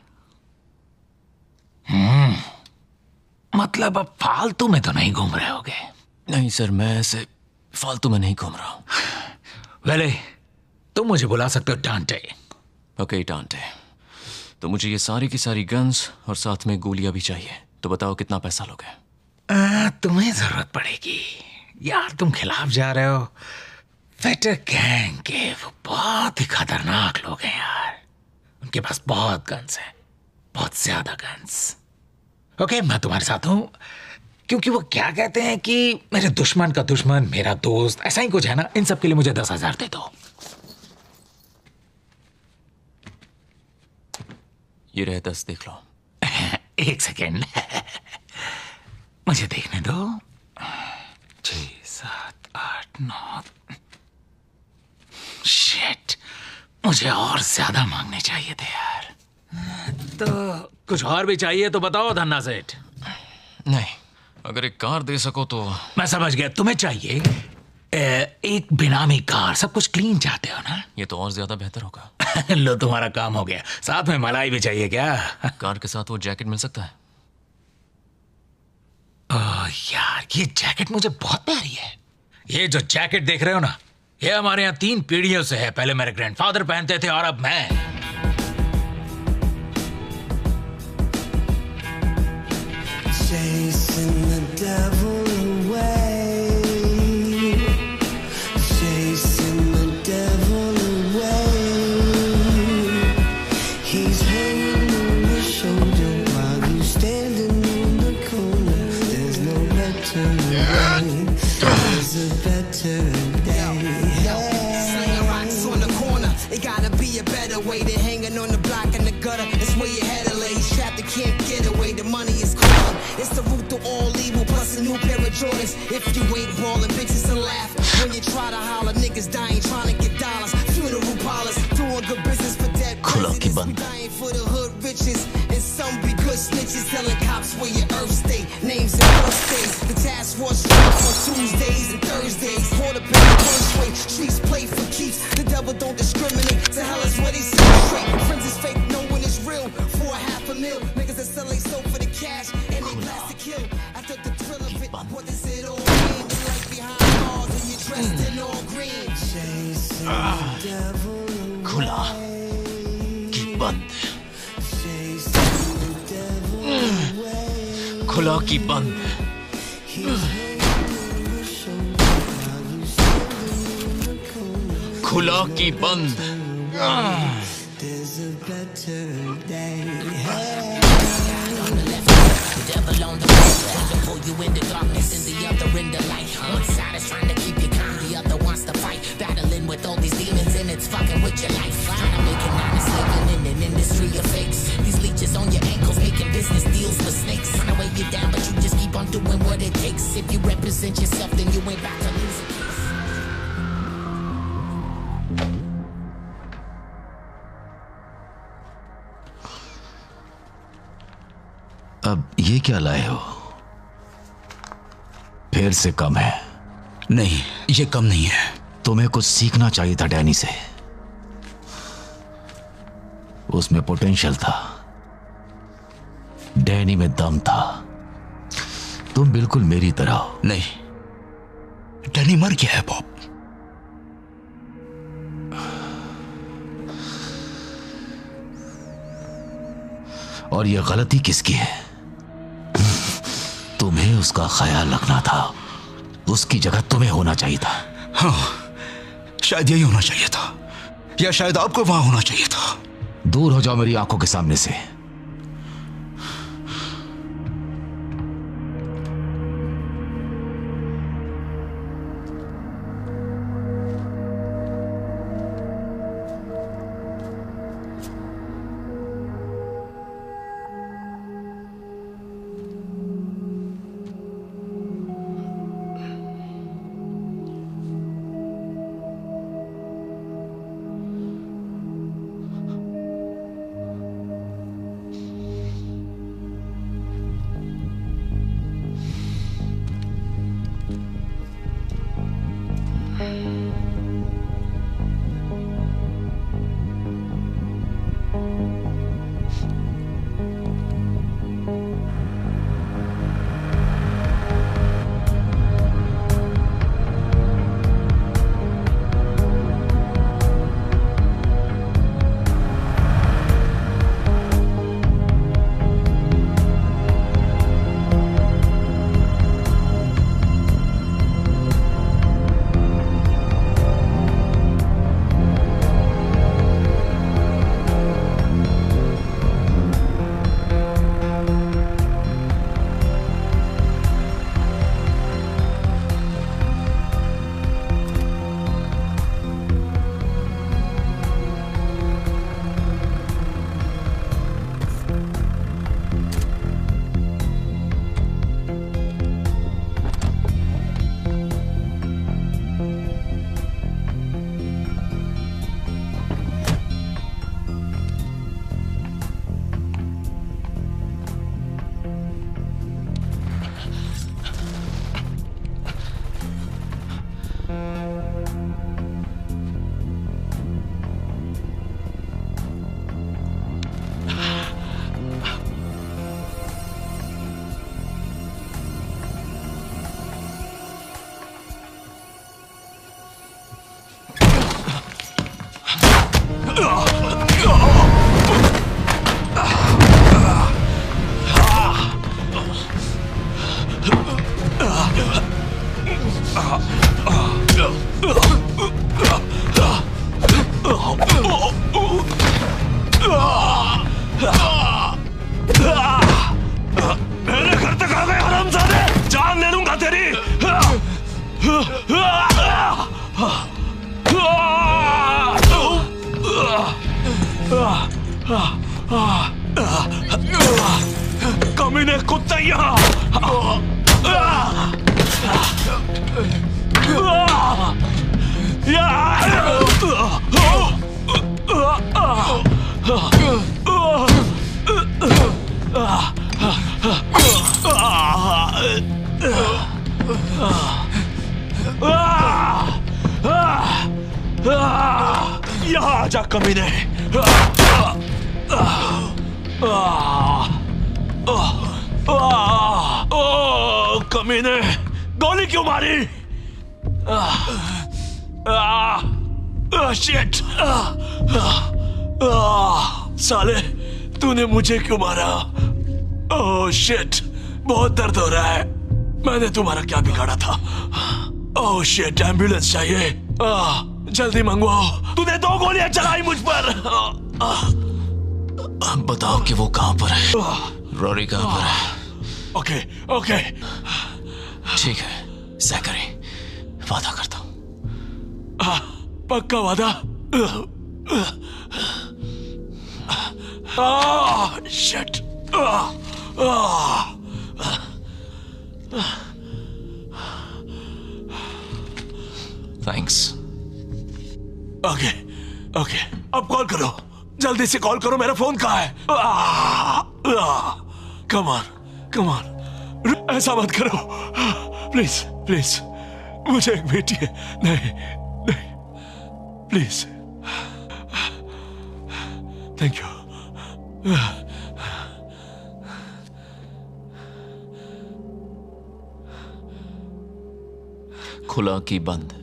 Speaker 16: मतलब अब फालतू में तो नहीं घूम रहे होगे?
Speaker 2: नहीं सर, मैं ऐसे फालतू में नहीं घूम रहा हूं।
Speaker 16: वेले, तुम मुझे बुला सकते हो डांटे।
Speaker 2: ओके डांटे, तो मुझे ये सारी की सारी गन्स और साथ में गोलियां भी चाहिए। तो बताओ कितना पैसा लोगे?
Speaker 16: तुम्हें जरूरत पड़ेगी यार। तुम खिलाफ जा रहे हो फाइटर गैंग के। वो बहुत ही खतरनाक लोग हैं यार। उनके पास बहुत गन्स हैं, बहुत ज्यादा गन्स। ओके, मैं तुम्हारे साथ हूं, क्योंकि वो क्या कहते हैं कि मेरे दुश्मन का दुश्मन मेरा दोस्त, ऐसा ही कुछ है ना। इन सब के लिए मुझे 10,000 दे दो।
Speaker 2: ये रहे 10, देख लो।
Speaker 16: एक सेकेंड, मुझे देखने दो। 6, 7, 8, 9। शिट, मुझे और ज्यादा मांगने चाहिए थे यार। तो कुछ और भी चाहिए तो बताओ धन्ना सेठ।
Speaker 2: नहीं, अगर एक कार दे सको तो।
Speaker 16: मैं समझ गया, तुम्हें चाहिए एक बेनामी कार। सब कुछ क्लीन चाहते हो ना?
Speaker 2: ये तो और ज्यादा बेहतर होगा।
Speaker 16: लो, तुम्हारा काम हो गया। साथ में मलाई भी चाहिए क्या?
Speaker 2: कार के साथ वो जैकेट मिल सकता है?
Speaker 16: ओह यार, ये जैकेट मुझे बहुत प्यारी है। ये जो जैकेट देख रहे हो ना, ये हमारे यहाँ 3 पीढ़ियों से है। पहले मेरे ग्रैंडफादर पहनते थे और अब मैं।
Speaker 17: Chasing the devil away, chasing the devil away. He's hanging on your shoulder while you standing in the corner. There's no better way. There's a better day.
Speaker 18: Slinging rocks on the corner. It gotta be a better way than hanging on the block in the gutter. It's where your head lays trapped and can't get away. The money is calling. It's the root to all evil, plus a new pair of Jordans. If you ain't ballin', bitches will laugh. When you try to holler, niggas dying trying to get dollars. Funeral parlors, doing good business for dead presidents. We dying for the hood riches, and some be good snitches telling cops where your earth stay. Names and birthdays. The task force drops on Tuesdays and Thursdays. Quarterback first way, streets play for keeps. The devil don't discriminate. To hell is what he said straight. Friends is fake, no one is real. For a $500,000, niggas that sell they soul for the cash. And they blast to kill. After the thrill of it, what does it all mean?
Speaker 12: खुला कि बंद, खुला कि बंद, खुला कि बंद।
Speaker 18: Devil on the right, trying to pull you into darkness and the other into light. One side is trying to keep you calm, the other wants to fight. Battling with all these demons and it's fucking with your life. Trying to make an honest living in an industry of fakes. These leeches on your ankles making business deals with snakes. Trying to weigh you down, but you just keep on doing what it takes. If you represent yourself, then you ain't back to lose a case.
Speaker 4: अब ये क्या लाए हो? फिर से कम है?
Speaker 12: नहीं, ये कम नहीं है।
Speaker 4: तुम्हें कुछ सीखना चाहिए था डैनी से। उसमें पोटेंशियल था, डैनी में दम था। तुम बिल्कुल मेरी तरह हो।
Speaker 12: नहीं, डैनी मर गया है बॉब।
Speaker 4: और यह गलती किसकी है? तुम्हें उसका ख्याल रखना था। उसकी जगह तुम्हें होना चाहिए था।
Speaker 12: हाँ, शायद यही होना चाहिए था, या शायद आपको वहां होना चाहिए था।
Speaker 4: दूर हो जाओ मेरी आंखों के सामने से।
Speaker 11: मेरे घर तक आ गए हरामजादे, जान ले लूंगा तेरी। कमीने कुत्ते यहाँ। यहाँ आजा कमीने। कमीने, गोली क्यों मारी? शिट! साले, तूने मुझे क्यों मारा? Oh shit! बहुत दर्द हो रहा है। मैंने तुम्हारा क्या बिगाड़ा था? Oh shit! एम्बुलेंस चाहिए। जल्दी मंगवाओ। तूने 2 गोलियां चलाई मुझ पर।
Speaker 4: बताओ कि वो कहां पर है? रोरी कहां पर है?
Speaker 11: ओके ओके,
Speaker 4: ठीक है जैकरी, वादा करता हूं।
Speaker 11: पक्का वादा? शिट!
Speaker 4: थैंक्स।
Speaker 11: ओके ओके, अब कॉल करो, जल्दी से कॉल करो। मेरा फोन कहाँ है? कम ऑन कम ऑन, ऐसा मत करो प्लीज प्लीज। मुझे एक बेटी है। नहीं नहीं, प्लीज। Thank you.
Speaker 2: खुला की बंद?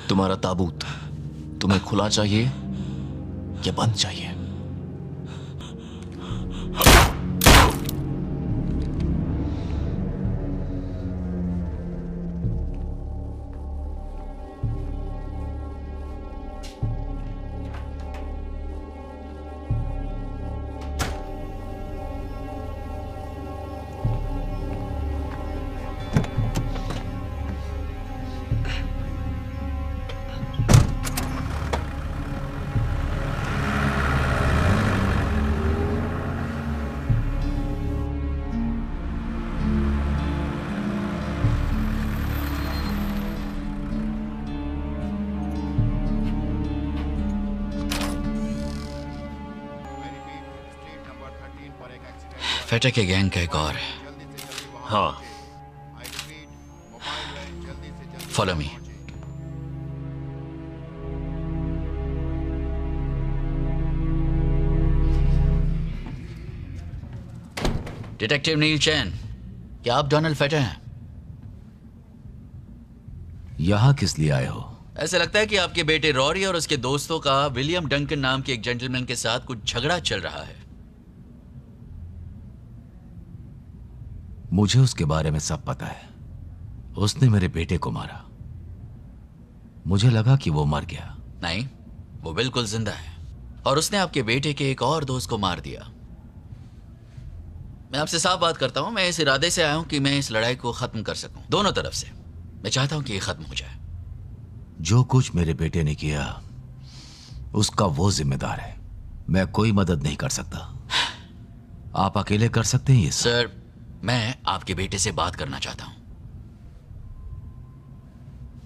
Speaker 2: तुम्हारा ताबूत तुम्हें खुला चाहिए या बंद चाहिए?
Speaker 12: फेटा के गैंग का एक और है।
Speaker 14: हाँ,
Speaker 12: फॉलो मी। डिटेक्टिव नील चैन, क्या आप डोनाल्ड फेटा हैं?
Speaker 4: यहां किस लिए आए हो?
Speaker 12: ऐसा लगता है कि आपके बेटे रॉरी और उसके दोस्तों का विलियम डंकन नाम के एक जेंटलमैन के साथ कुछ झगड़ा चल रहा है।
Speaker 4: मुझे उसके बारे में सब पता है। उसने मेरे बेटे को मारा। मुझे लगा कि वो मर गया।
Speaker 12: नहीं, वो बिल्कुल जिंदा है और उसने आपके बेटे के एक और दोस्त को मार दिया। मैं आपसे साफ बात करता हूं, मैं इस इरादे से आया हूं कि मैं इस लड़ाई को खत्म कर सकूं, दोनों तरफ से। मैं चाहता हूं कि ये खत्म हो जाए।
Speaker 4: जो कुछ मेरे बेटे ने किया उसका वो जिम्मेदार है। मैं कोई मदद नहीं कर सकता। आप अकेले कर सकते हैं ये सब।
Speaker 12: सर, मैं आपके बेटे से बात करना चाहता हूं।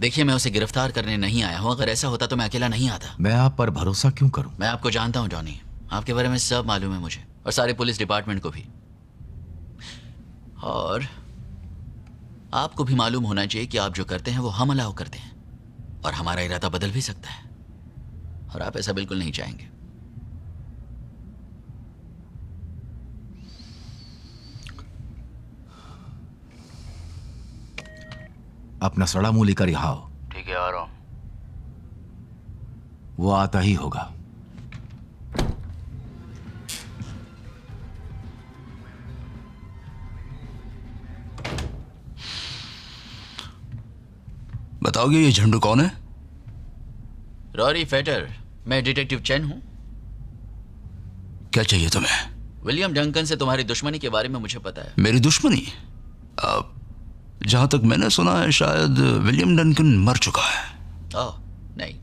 Speaker 12: देखिए, मैं उसे गिरफ्तार करने नहीं आया हूं। अगर ऐसा होता तो मैं अकेला नहीं आता।
Speaker 4: मैं आप पर भरोसा क्यों करूं?
Speaker 12: मैं आपको जानता हूं जॉनी, आपके बारे में सब मालूम है मुझे और सारे पुलिस डिपार्टमेंट को भी। और आपको भी मालूम होना चाहिए कि आप जो करते हैं वो हम अलाउ करते हैं और हमारा इरादा बदल भी सकता है और आप ऐसा बिल्कुल नहीं चाहेंगे।
Speaker 4: अपना सड़ा मूली का रिहाओ।
Speaker 12: ठीक है, आ रहा हूं।
Speaker 4: वो आता ही होगा।
Speaker 12: बताओगे ये झंडू कौन है? रॉरी फेटर, मैं डिटेक्टिव चैन हूं। क्या चाहिए तुम्हें? विलियम डंकन से तुम्हारी दुश्मनी के बारे में मुझे पता है। मेरी दुश्मनी? जहां तक मैंने सुना है शायद विलियम डंकन मर चुका है। ओह नहीं,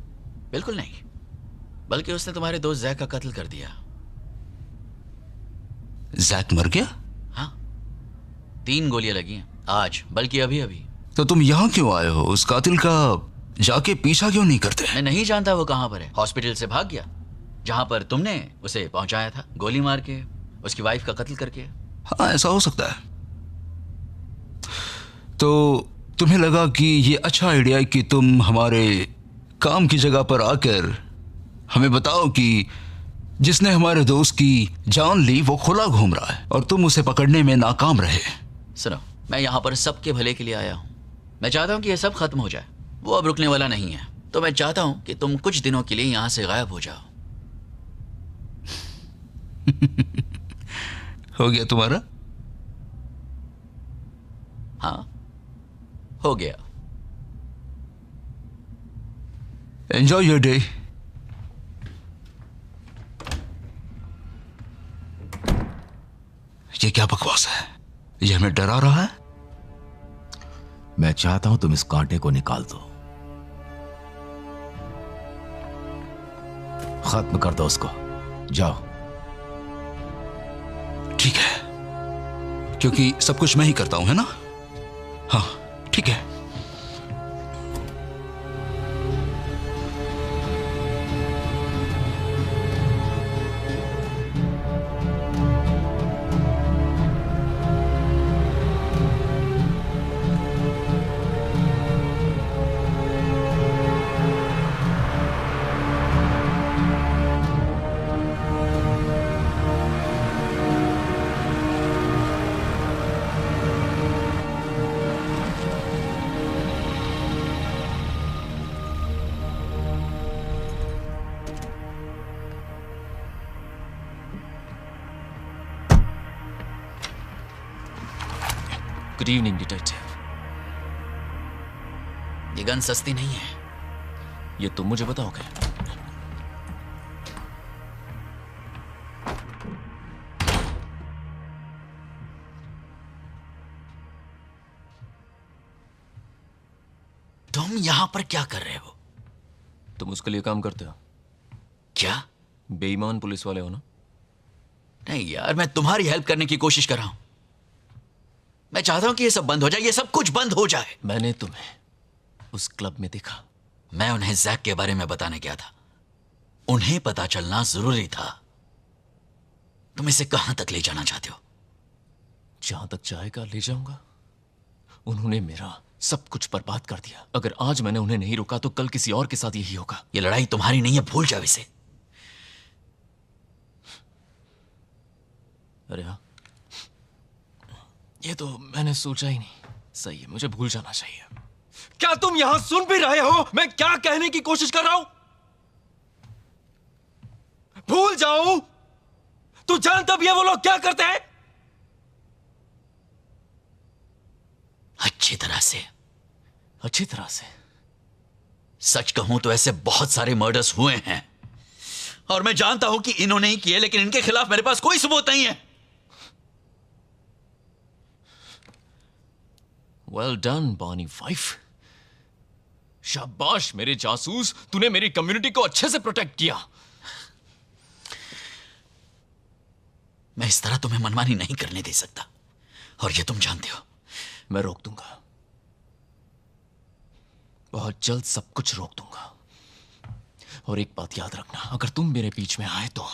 Speaker 12: बिल्कुल नहीं, बल्कि उसने तुम्हारे दोस्त जैक का कत्ल कर दिया। जैक मर गया? हाँ, 3 गोलियां लगी हैं आज, बल्कि अभी अभी। तो तुम यहाँ क्यों आए हो? उस कातिल का जाके पीछा क्यों नहीं करते? मैं नहीं जानता वो कहां पर है। हॉस्पिटल से भाग गया जहां पर तुमने उसे पहुंचाया था, गोली मार के, उसकी वाइफ का कत्ल करके। हाँ, ऐसा हो सकता है। तो तुम्हें लगा कि ये अच्छा आइडिया है कि तुम हमारे काम की जगह पर आकर हमें बताओ कि जिसने हमारे दोस्त की जान ली वो खुला घूम रहा है और तुम उसे पकड़ने में नाकाम रहे। सुनो, मैं यहाँ पर सबके भले के लिए आया हूँ। मैं चाहता हूँ कि ये सब खत्म हो जाए। वो अब रुकने वाला नहीं है। तो मैं चाहता हूं कि तुम कुछ दिनों के लिए यहां से गायब हो जाओ। हो गया तुम्हारा? हाँ, हो गया। Enjoy your day. ये क्या बकवास है? ये हमें डरा रहा है?
Speaker 4: मैं चाहता हूं तुम इस कांटे को निकाल दो, खत्म कर दो उसको। जाओ।
Speaker 12: ठीक है, क्योंकि सब कुछ मैं ही करता हूं, है ना? हाँ, ठीक है।
Speaker 2: Good evening detective.
Speaker 12: ये गन सस्ती नहीं है।
Speaker 2: ये तुम मुझे बताओगे?
Speaker 12: तुम यहां पर क्या कर रहे हो?
Speaker 2: तुम उसके लिए काम करते हो?
Speaker 12: क्या?
Speaker 2: बेईमान पुलिस वाले हो ना?
Speaker 12: नहीं यार, मैं तुम्हारी हेल्प करने की कोशिश कर रहा हूं। मैं चाहता हूं कि ये सब बंद हो जाए, ये सब कुछ बंद हो जाए।
Speaker 2: मैंने तुम्हें उस क्लब में देखा।
Speaker 12: मैं उन्हें जैक के बारे में बताने गया था। उन्हें पता चलना जरूरी था। तुम इसे कहां तक ले जाना चाहते हो?
Speaker 2: जहां तक चाहेगा ले जाऊंगा। उन्होंने मेरा सब कुछ बर्बाद कर दिया। अगर आज मैंने उन्हें नहीं रोका तो कल किसी और के साथ यही होगा।
Speaker 12: ये लड़ाई तुम्हारी नहीं है, भूल जाओ इसे।
Speaker 2: अरे हाँ, ये तो मैंने सोचा ही नहीं। सही है, मुझे भूल जाना चाहिए। क्या तुम यहां सुन भी रहे हो मैं क्या कहने की कोशिश कर रहा हूं? भूल जाओ। तू जानता भी है वो लोग क्या करते हैं?
Speaker 12: अच्छी तरह से।
Speaker 2: अच्छी तरह से?
Speaker 12: सच कहूं तो ऐसे बहुत सारे मर्डर्स हुए हैं और मैं जानता हूं कि इन्होंने ही किए, लेकिन इनके खिलाफ मेरे पास कोई सबूत नहीं है।
Speaker 2: वेल डन बॉनी वाइफ। शाबाश मेरे जासूस, तूने मेरी कम्युनिटी को अच्छे से प्रोटेक्ट किया।
Speaker 12: मैं इस तरह तुम्हें मनमानी नहीं करने दे सकता और ये तुम जानते हो।
Speaker 2: मैं रोक दूंगा, बहुत जल्द सब कुछ रोक दूंगा। और एक बात याद रखना, अगर तुम मेरे बीच में आए तो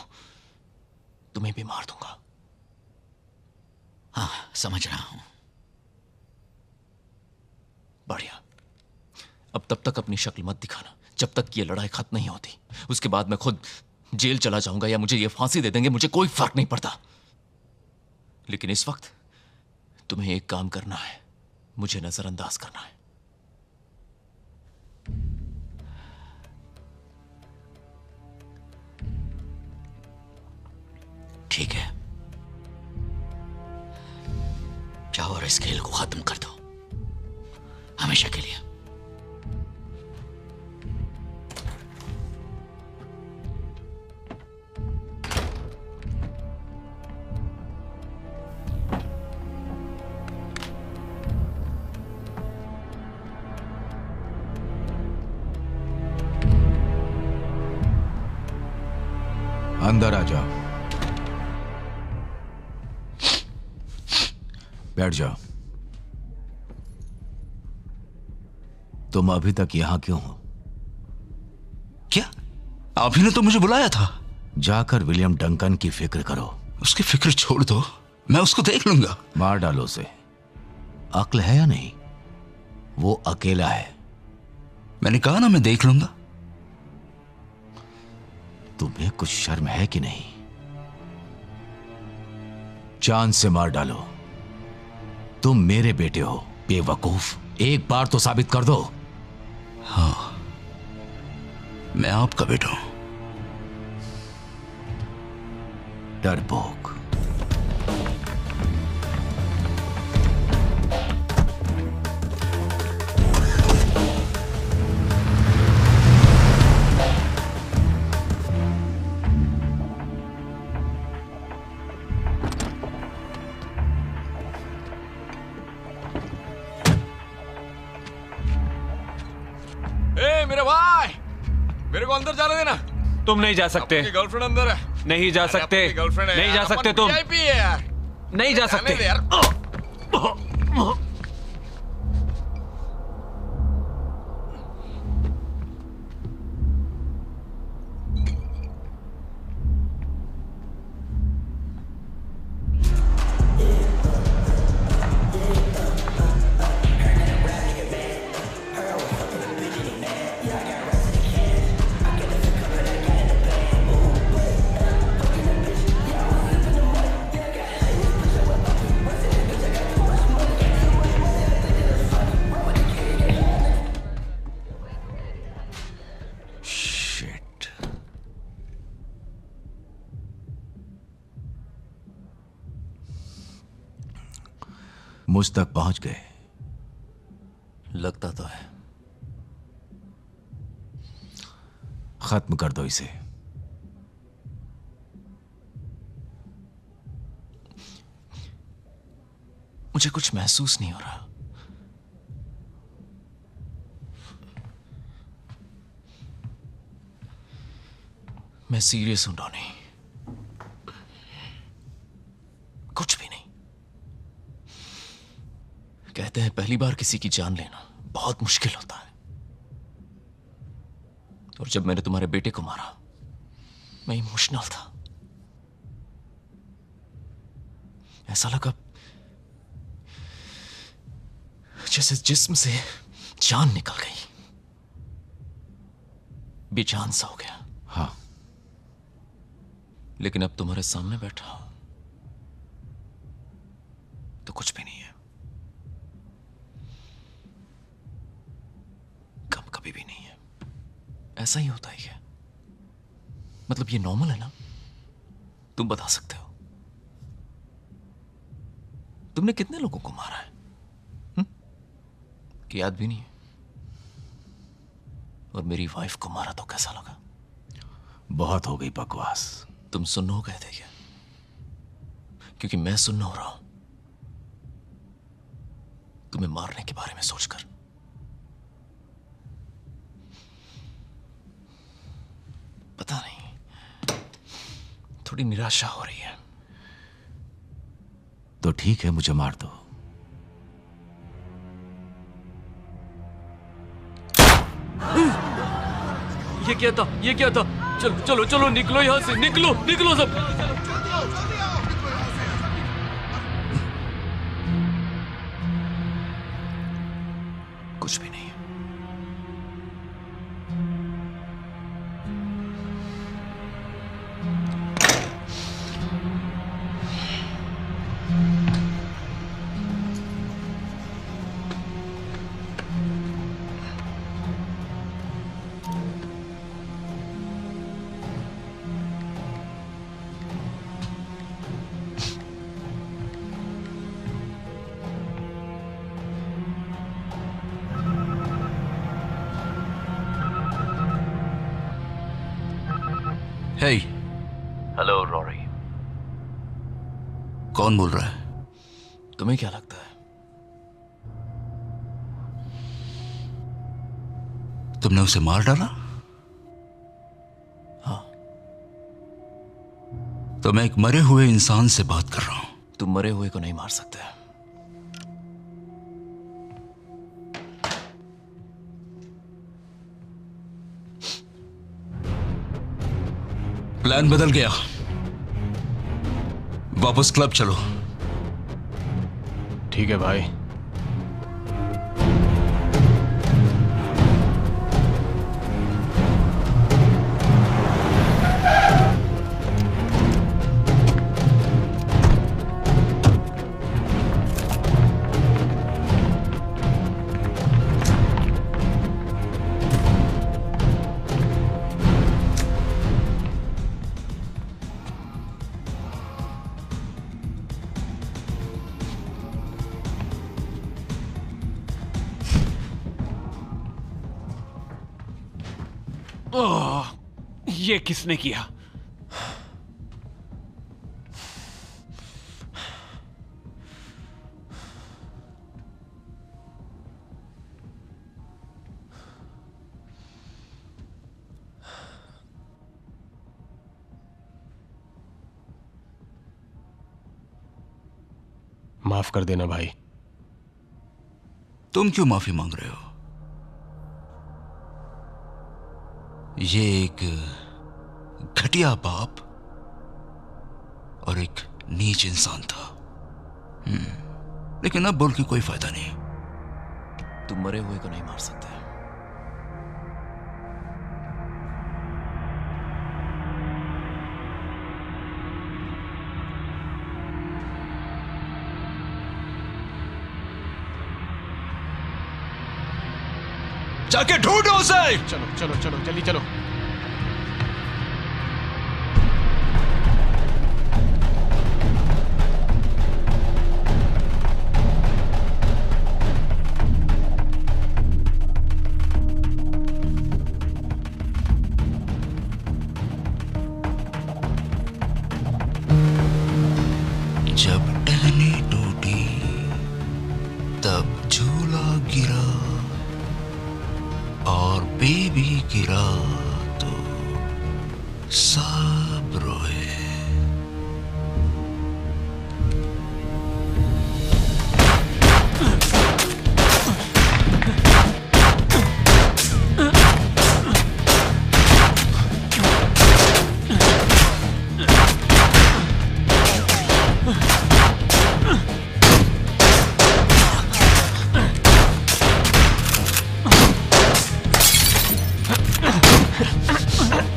Speaker 2: तुम्हें भी मार दूंगा।
Speaker 12: हाँ, समझ रहा हूं।
Speaker 2: बढ़िया। अब तब तक अपनी शक्ल मत दिखाना जब तक ये लड़ाई खत्म नहीं होती। उसके बाद मैं खुद जेल चला जाऊंगा या मुझे ये फांसी दे देंगे, मुझे कोई फर्क नहीं पड़ता। लेकिन इस वक्त तुम्हें एक काम करना है, मुझे नजरअंदाज करना है।
Speaker 12: ठीक है, जाओ और इस खेल को खत्म कर दो हमेशा के लिए।
Speaker 4: अंदर आ जाओ, बैठ जाओ। तुम अभी तक यहां क्यों हो?
Speaker 12: क्या? आप ही ने तो मुझे बुलाया था।
Speaker 4: जाकर विलियम डंकन की फिक्र करो।
Speaker 12: उसकी फिक्र छोड़ दो, मैं उसको देख लूंगा।
Speaker 4: मार डालो उसे। अक्ल है या नहीं? वो अकेला है।
Speaker 12: मैंने कहा ना, मैं देख लूंगा।
Speaker 4: तुम्हें कुछ शर्म है कि नहीं? जान से मार डालो। तुम मेरे बेटे हो बेवकूफ। एक बार तो साबित कर दो।
Speaker 12: हाँ, मैं आपका बेटा हूं।
Speaker 4: डरपोक।
Speaker 14: मेरे भाई, मेरे को अंदर जाने देना।
Speaker 5: तुम नहीं जा सकते।
Speaker 14: गर्लफ्रेंड अंदर है।
Speaker 5: नहीं जा सकते।
Speaker 14: गर्लफ्रेंड है,
Speaker 5: नहीं जा सकते तुम।
Speaker 14: VIP है यार।
Speaker 5: नहीं जा सकते
Speaker 14: यार।
Speaker 4: मुझ तक पहुंच गए।
Speaker 2: लगता तो है।
Speaker 4: खत्म कर दो इसे।
Speaker 2: मुझे कुछ महसूस नहीं हो रहा। मैं सीरियस हूं डॉनी, कुछ भी नहीं। कहते हैं पहली बार किसी की जान लेना बहुत मुश्किल होता है, और जब मैंने तुम्हारे बेटे को मारा मैं इमोशनल था। ऐसा लगा जैसे जिस्म से जान निकल गई, बेजान सा हो गया।
Speaker 4: हाँ,
Speaker 2: लेकिन अब तुम्हारे सामने बैठा हूं तो कुछ भी नहीं है। कभी भी नहीं है। ऐसा ही होता ही है। मतलब ये नॉर्मल है ना? तुम बता सकते हो तुमने कितने लोगों को मारा है? कि याद भी नहीं है? और मेरी वाइफ को मारा तो कैसा लगा?
Speaker 4: बहुत हो गई बकवास।
Speaker 2: तुम सुन्न हो गए थे क्या? क्योंकि मैं सुन्न हो रहा हूं तुम्हें मारने के बारे में सोचकर। पता नहीं, थोड़ी निराशा हो रही है।
Speaker 4: तो ठीक है, मुझे मार दो।
Speaker 14: ये क्या था? ये क्या था? चलो चलो चलो, निकलो यहां से, निकलो निकलो सब।
Speaker 2: कुछ भी नहीं।
Speaker 12: Hey.
Speaker 2: Hello Rory.
Speaker 12: कौन बोल रहा है?
Speaker 2: तुम्हें क्या लगता है?
Speaker 12: तुमने उसे मार डाला?
Speaker 2: हाँ।
Speaker 12: तो मैं एक मरे हुए इंसान से बात कर रहा हूं।
Speaker 2: तुम मरे हुए को नहीं मार सकते।
Speaker 12: प्लान बदल गया। वापस क्लब चलो।
Speaker 5: ठीक है भाई।
Speaker 14: ये किसने किया?
Speaker 5: माफ कर देना भाई।
Speaker 12: तुम क्यों माफी मांग रहे हो? ये एक घटिया बाप और एक नीच इंसान था। लेकिन अब बोल के कोई फायदा नहीं।
Speaker 2: तुम मरे हुए को नहीं मार सकते।
Speaker 12: जाके ढूंढो उसे।
Speaker 5: चलो चलो चलो जल्दी चलो।
Speaker 12: जब टहनी टूटी तब झूला गिरा और बेबी गिरा तो सब रोए।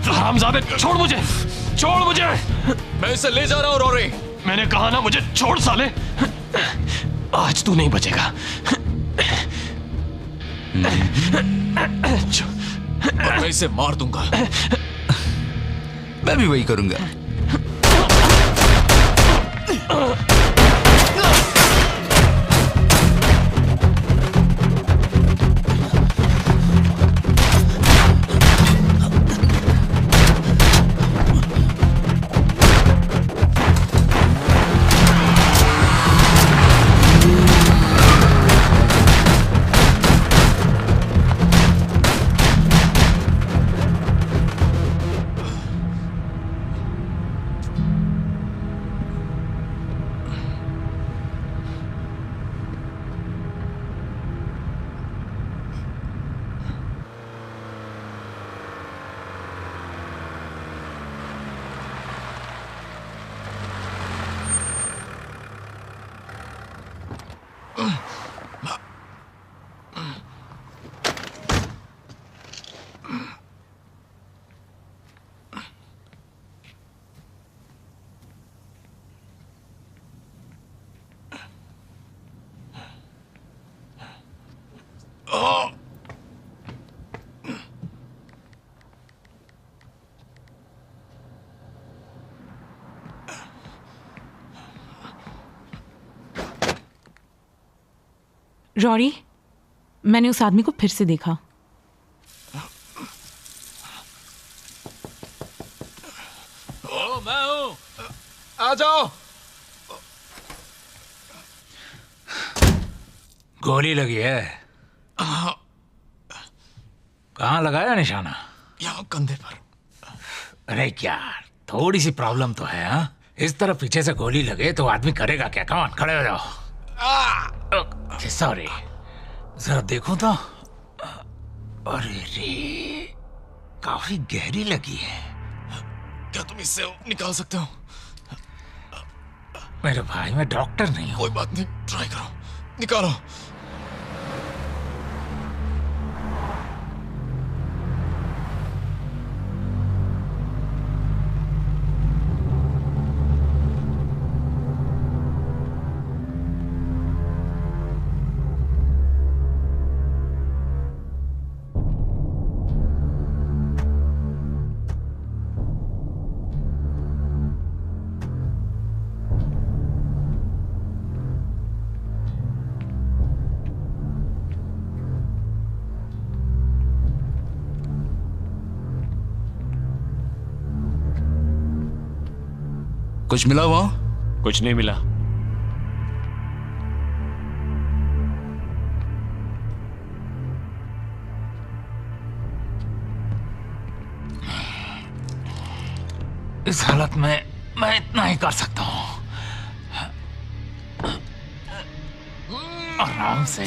Speaker 5: हरामजादे, छोड़ मुझे, छोड़ मुझे।
Speaker 2: मैं इसे ले जा रहा हूं रोरी।
Speaker 5: मैंने कहा ना मुझे छोड़ साले। आज तू नहीं बचेगा।
Speaker 2: और मैं इसे मार दूंगा।
Speaker 12: मैं भी वही करूंगा।
Speaker 9: रॉरी, मैंने उस आदमी को फिर से देखा।
Speaker 2: ओ, मैं हूं। आ जाओ।
Speaker 16: गोली लगी है। कहाँ लगाया निशाना?
Speaker 2: यहाँ कंधे पर।
Speaker 16: अरे यार, थोड़ी सी प्रॉब्लम तो है। हाँ, इस तरफ पीछे से गोली लगे तो आदमी करेगा क्या? कौन? खड़े हो जाओ। सॉरी, जरा देखो तो। अरे रे, काफी गहरी लगी है।
Speaker 2: क्या तुम इससे निकाल सकते हो?
Speaker 16: मेरे भाई, मैं डॉक्टर नहीं हूं।
Speaker 2: कोई बात नहीं, ट्राई करो, निकालो।
Speaker 12: कुछ मिला वहां?
Speaker 14: कुछ नहीं मिला।
Speaker 16: इस हालत में मैं इतना ही कर सकता हूं। आराम से।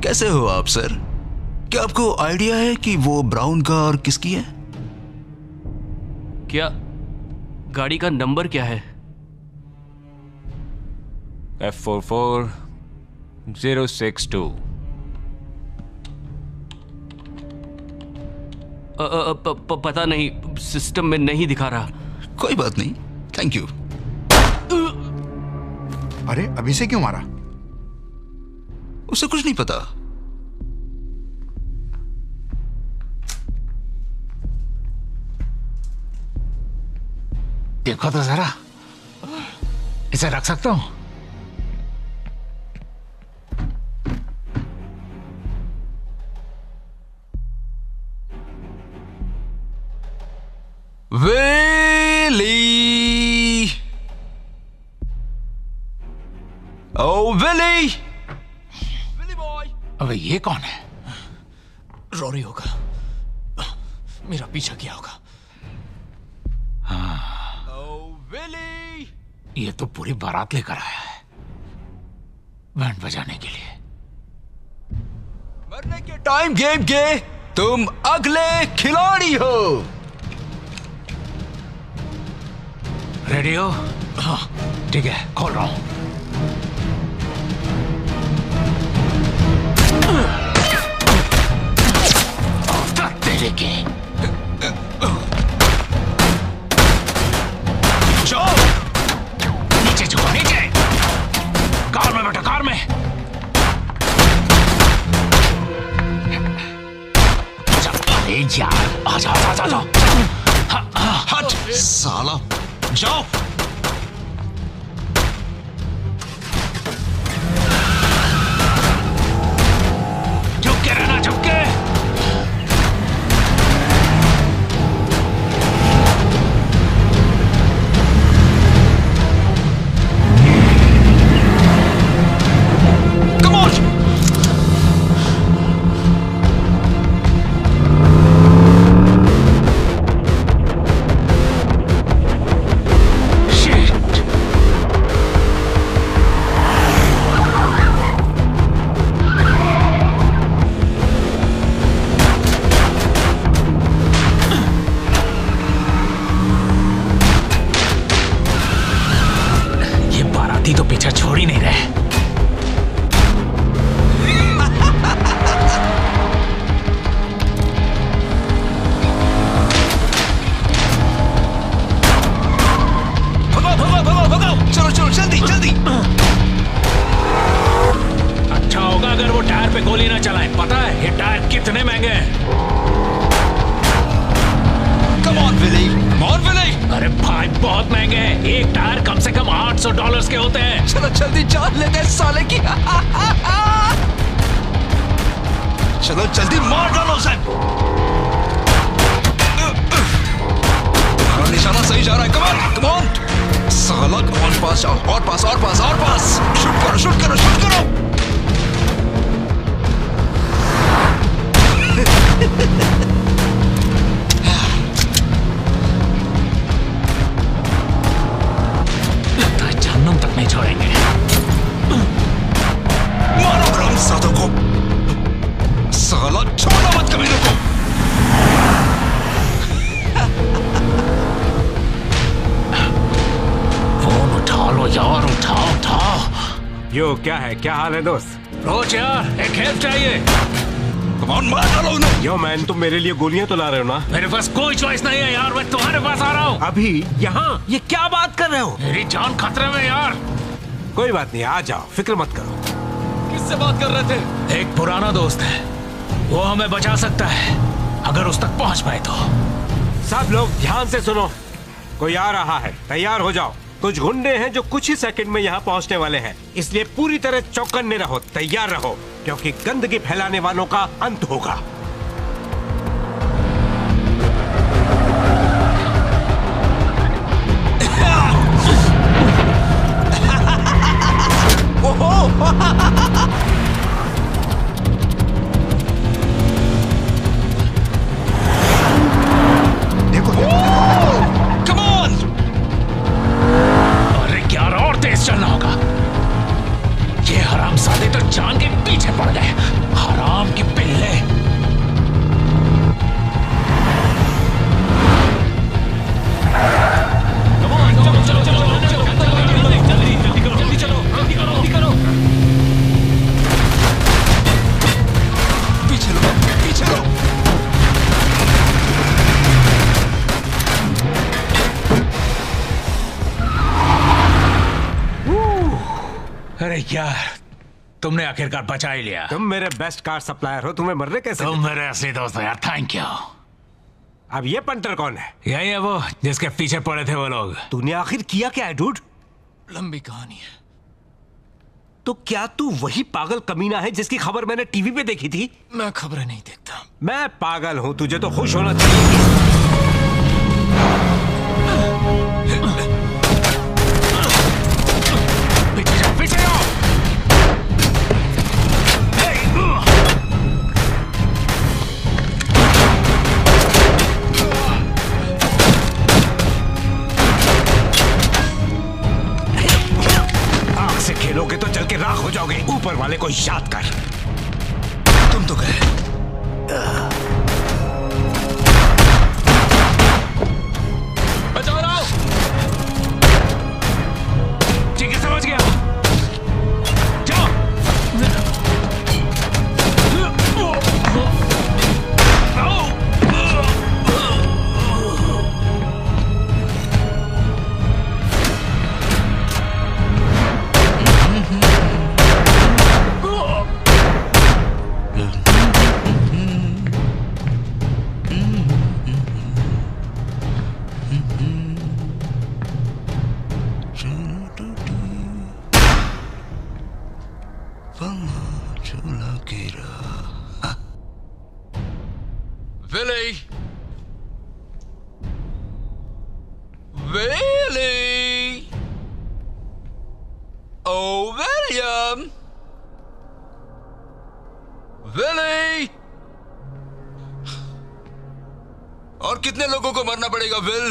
Speaker 12: कैसे हो आप सर? क्या आपको आइडिया है कि वो ब्राउन कार किसकी है?
Speaker 19: क्या गाड़ी का नंबर क्या है?
Speaker 14: F44062।
Speaker 19: पता नहीं, सिस्टम में नहीं दिखा रहा।
Speaker 12: कोई बात नहीं, थैंक यू।
Speaker 6: अरे अभी से क्यों मारा?
Speaker 12: उसे कुछ नहीं पता।
Speaker 16: देखो तो जरा, इसे रख सकता हूं?
Speaker 12: विली, ओ विली,
Speaker 16: अबे ये कौन है?
Speaker 2: रॉरी होगा, मेरा पीछा किया होगा।
Speaker 16: हाँ, ये तो पूरी बारात लेकर आया है बैंड बजाने के लिए।
Speaker 12: मरने के टाइम गेम के तुम अगले खिलाड़ी हो।
Speaker 16: रेडी हो? हाँ ठीक है, खोल रहा हूं। तेरे के
Speaker 12: जाओ
Speaker 16: नीचे झुको, नीचे। कार में बैठो, कार में। अरे यार, आ जाओ, आ जाओ।
Speaker 12: हट साला, जाओ।
Speaker 16: झुक के रहना, झुक के। तो पीछा छोड़ ही नहीं रहे।
Speaker 12: भगाओ, चलो जल्दी जल्दी।
Speaker 16: अच्छा होगा अगर वो टायर पे गोली ना चलाएं। पता है ये टायर कितने महंगे हैं?
Speaker 12: कम ऑन विली,
Speaker 16: अरे भाई बहुत महंगे हैं। एक टायर कम से कम $800 के होते हैं।
Speaker 12: चलो जल्दी जान लेते हैं साले की। चलो जल्दी मार डालो उसे। तुम्हारा निशाना सही जा रहा है। कम ऑन साला, और पास जाओ, और पास। शूट करो।
Speaker 16: जहन्नुम तक नहीं छोड़ेंगे।
Speaker 12: मारो हरामजादों को। साला छोड़ो मत कमीनों को।
Speaker 16: फोन उठा लो यार, उठाओ।
Speaker 15: यो क्या है, क्या हाल है दोस्त?
Speaker 16: रोज यार, एक हेल्प चाहिए।
Speaker 12: कमान मार डालो उन्हें।
Speaker 15: यो मैन, तुम मेरे लिए गोलियां तो ला रहे हो ना?
Speaker 16: मेरे पास कोई चॉइस नहीं है यार, मैं तुम्हारे पास आ रहा हूँ।
Speaker 15: अभी यहाँ? ये क्या बात कर रहे हो?
Speaker 16: मेरी जान खतरे में यार।
Speaker 15: कोई बात नहीं, आ जाओ, फिक्र मत करो।
Speaker 19: किससे बात कर रहे थे?
Speaker 16: एक पुराना दोस्त है, वो हमें बचा सकता है अगर उस तक पहुंच पाए तो।
Speaker 15: सब लोग ध्यान से सुनो, कोई आ रहा है, तैयार हो जाओ। कुछ गुंडे हैं जो कुछ ही सेकंड में यहाँ पहुँचने वाले हैं, इसलिए पूरी तरह चौकन्ने रहो, तैयार रहो, क्योंकि गंदगी फैलाने वालों का अंत होगा।
Speaker 16: Come on! अरे यार और तेज चलना होगा। ये हरामजादे तो जान के पीछे पड़ गए। हराम की पिल्ले। अरे यार तुमने आखिरकार बचा ही लिया।
Speaker 15: तुम मेरे बेस्ट कार सप्लायर हो, तुम्हें मरने कैसे?
Speaker 16: तुम मेरे असली दोस्त हो यार, थैंक यू।
Speaker 15: अब ये पंटर कौन है?
Speaker 16: यही है वो जिसके पीछे पड़े थे वो लोग।
Speaker 15: तूने आखिर किया क्या है डूड?
Speaker 2: लंबी कहानी है।
Speaker 15: तो क्या तू वही पागल कमीना है जिसकी खबर मैंने टीवी पे देखी थी?
Speaker 2: मैं खबरें नहीं देखता।
Speaker 15: मैं पागल हूं, तुझे तो खुश होना चाहिए।
Speaker 16: पीछे जाओ।
Speaker 15: आग से खेलोगे तो जल के राख हो जाओगे। ऊपर वाले को याद कर।
Speaker 12: तुम तो गए।
Speaker 16: बचाओ राव। ठीक है समझ गया। जाओ।
Speaker 12: Willie! Willie! Oh, William! Willie! और कितने लोगों को मरना पड़ेगा विल?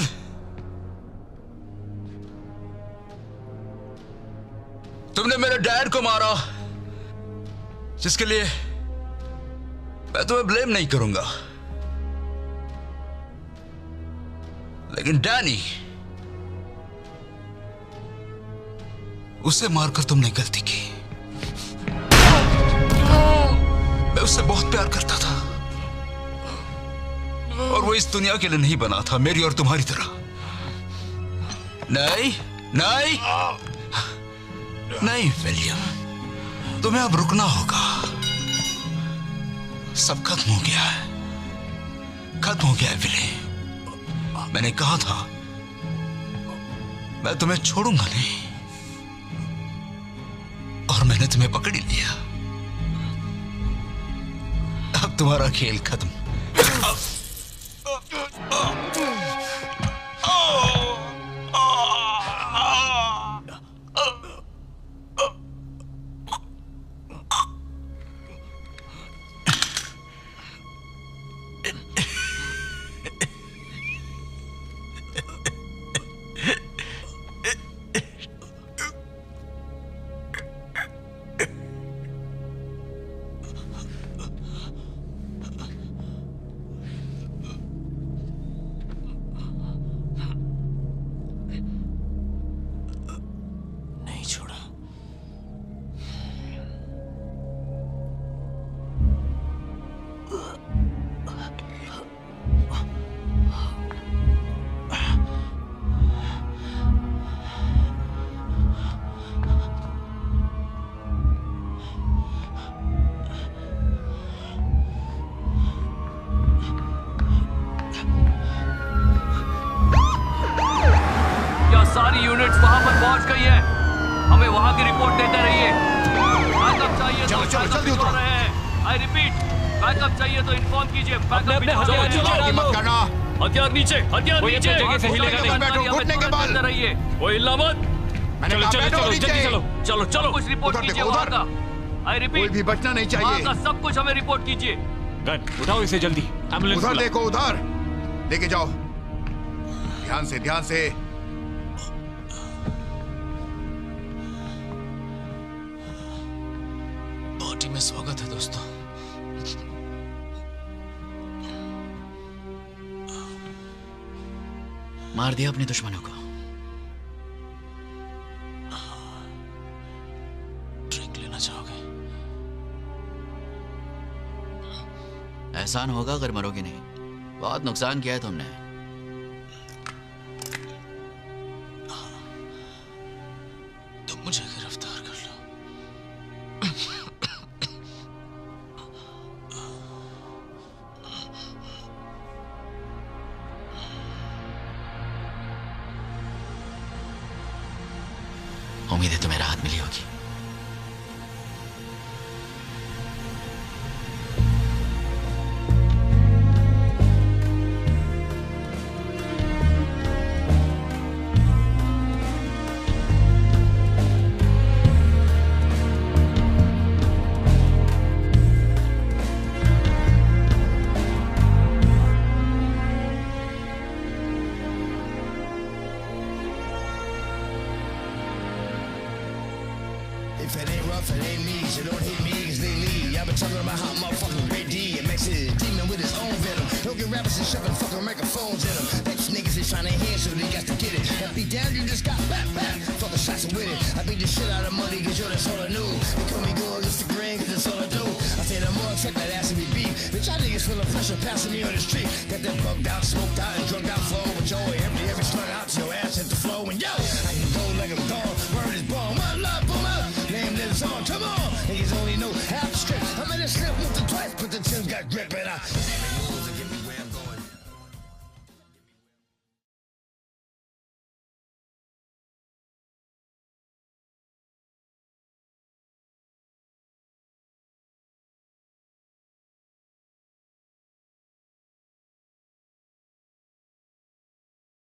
Speaker 12: तुमने मेरे डैड को मारा, जिसके लिए मैं तुम्हें ब्लेम नहीं करूंगा, लेकिन डैनी, उसे मारकर तुमने गलती की। मैं उससे बहुत प्यार करता था और वो इस दुनिया के लिए नहीं बना था, मेरी और तुम्हारी तरह। नहीं नहीं नहीं विलियम, तुम्हें अब रुकना होगा। सब खत्म हो गया है, खत्म हो गया है विली। मैंने कहा था मैं तुम्हें छोड़ूंगा नहीं, और मैंने तुम्हें पकड़ ही लिया। अब तुम्हारा खेल खत्म।
Speaker 19: सारी यूनिट्स वहां पर पहुंच गई है। हमें वहां की रिपोर्ट देते रहिए। बैकअप चाहिए तो जल्दी उतर रहे हैं। आई रिपीट, बैकअप चाहिए तो इन्फॉर्म कीजिए।
Speaker 14: हथियार नीचे, हथियार नीचे।
Speaker 6: घुटने के बल।
Speaker 14: रहिए, वो हिलना मत।
Speaker 6: मैंने
Speaker 14: चलो
Speaker 6: कहा
Speaker 14: चलो
Speaker 6: बैठो
Speaker 14: चलो
Speaker 6: नीचे।
Speaker 14: जल्दी चलो चलो चलो
Speaker 19: कुछ रिपोर्ट
Speaker 6: उधर
Speaker 19: कीजिए
Speaker 6: देखो,
Speaker 19: वहाँ
Speaker 6: उधर।
Speaker 19: का। आई रिपीट,
Speaker 6: कोई भी बचना नहीं
Speaker 19: वहाँ
Speaker 6: चाहिए।
Speaker 19: का सब कुछ हमें रिपोर्ट कीजिए।
Speaker 14: गन उठाओ इसे जल्दी, एम्बुलेंस
Speaker 6: उधर
Speaker 14: बुलाओ।
Speaker 6: देखो, उधर लेके जाओ। ध्यान से, ध्यान से।
Speaker 2: बॉडी में स्वागत है दोस्तों।
Speaker 20: मार दिया अपने दुश्मनों को।
Speaker 2: ड्रिंक लेना चाहोगे?
Speaker 20: एहसान होगा अगर मरोगे नहीं। बहुत नुकसान किया है तुमने।
Speaker 2: तुम मुझे गिरफ्तार कर लो।
Speaker 20: उम्मीद है तुम्हें राहत मिली होगी।
Speaker 18: If it ain't rough, it ain't me. So don't hit me, cause they leave. I've been talking about how motherfucking Ray D and makes it a demon with his own venom. Don't get rappers and shoving fucking microphones in them. That niggas is trying to hear, so they got to get it. That beat down, you just got back. Fucking shots with it. I beat the shit out of money, cause yo, that's all I knew. They call me go against the grain, cause that's all I do. I say the more I check that ass and be beat. Bitch, y'all niggas feel the pressure passing me on the street. Got that bugged out, smoked out, and drunk out flow. With joy, every slung out to your ass hit the flow. And yo, I can go like I'm gone. Word is born. One love, boom out. Name this song, come on. Niggas only know half the script. I'm in a slip, moved it twice, but the Tim's got grip. And I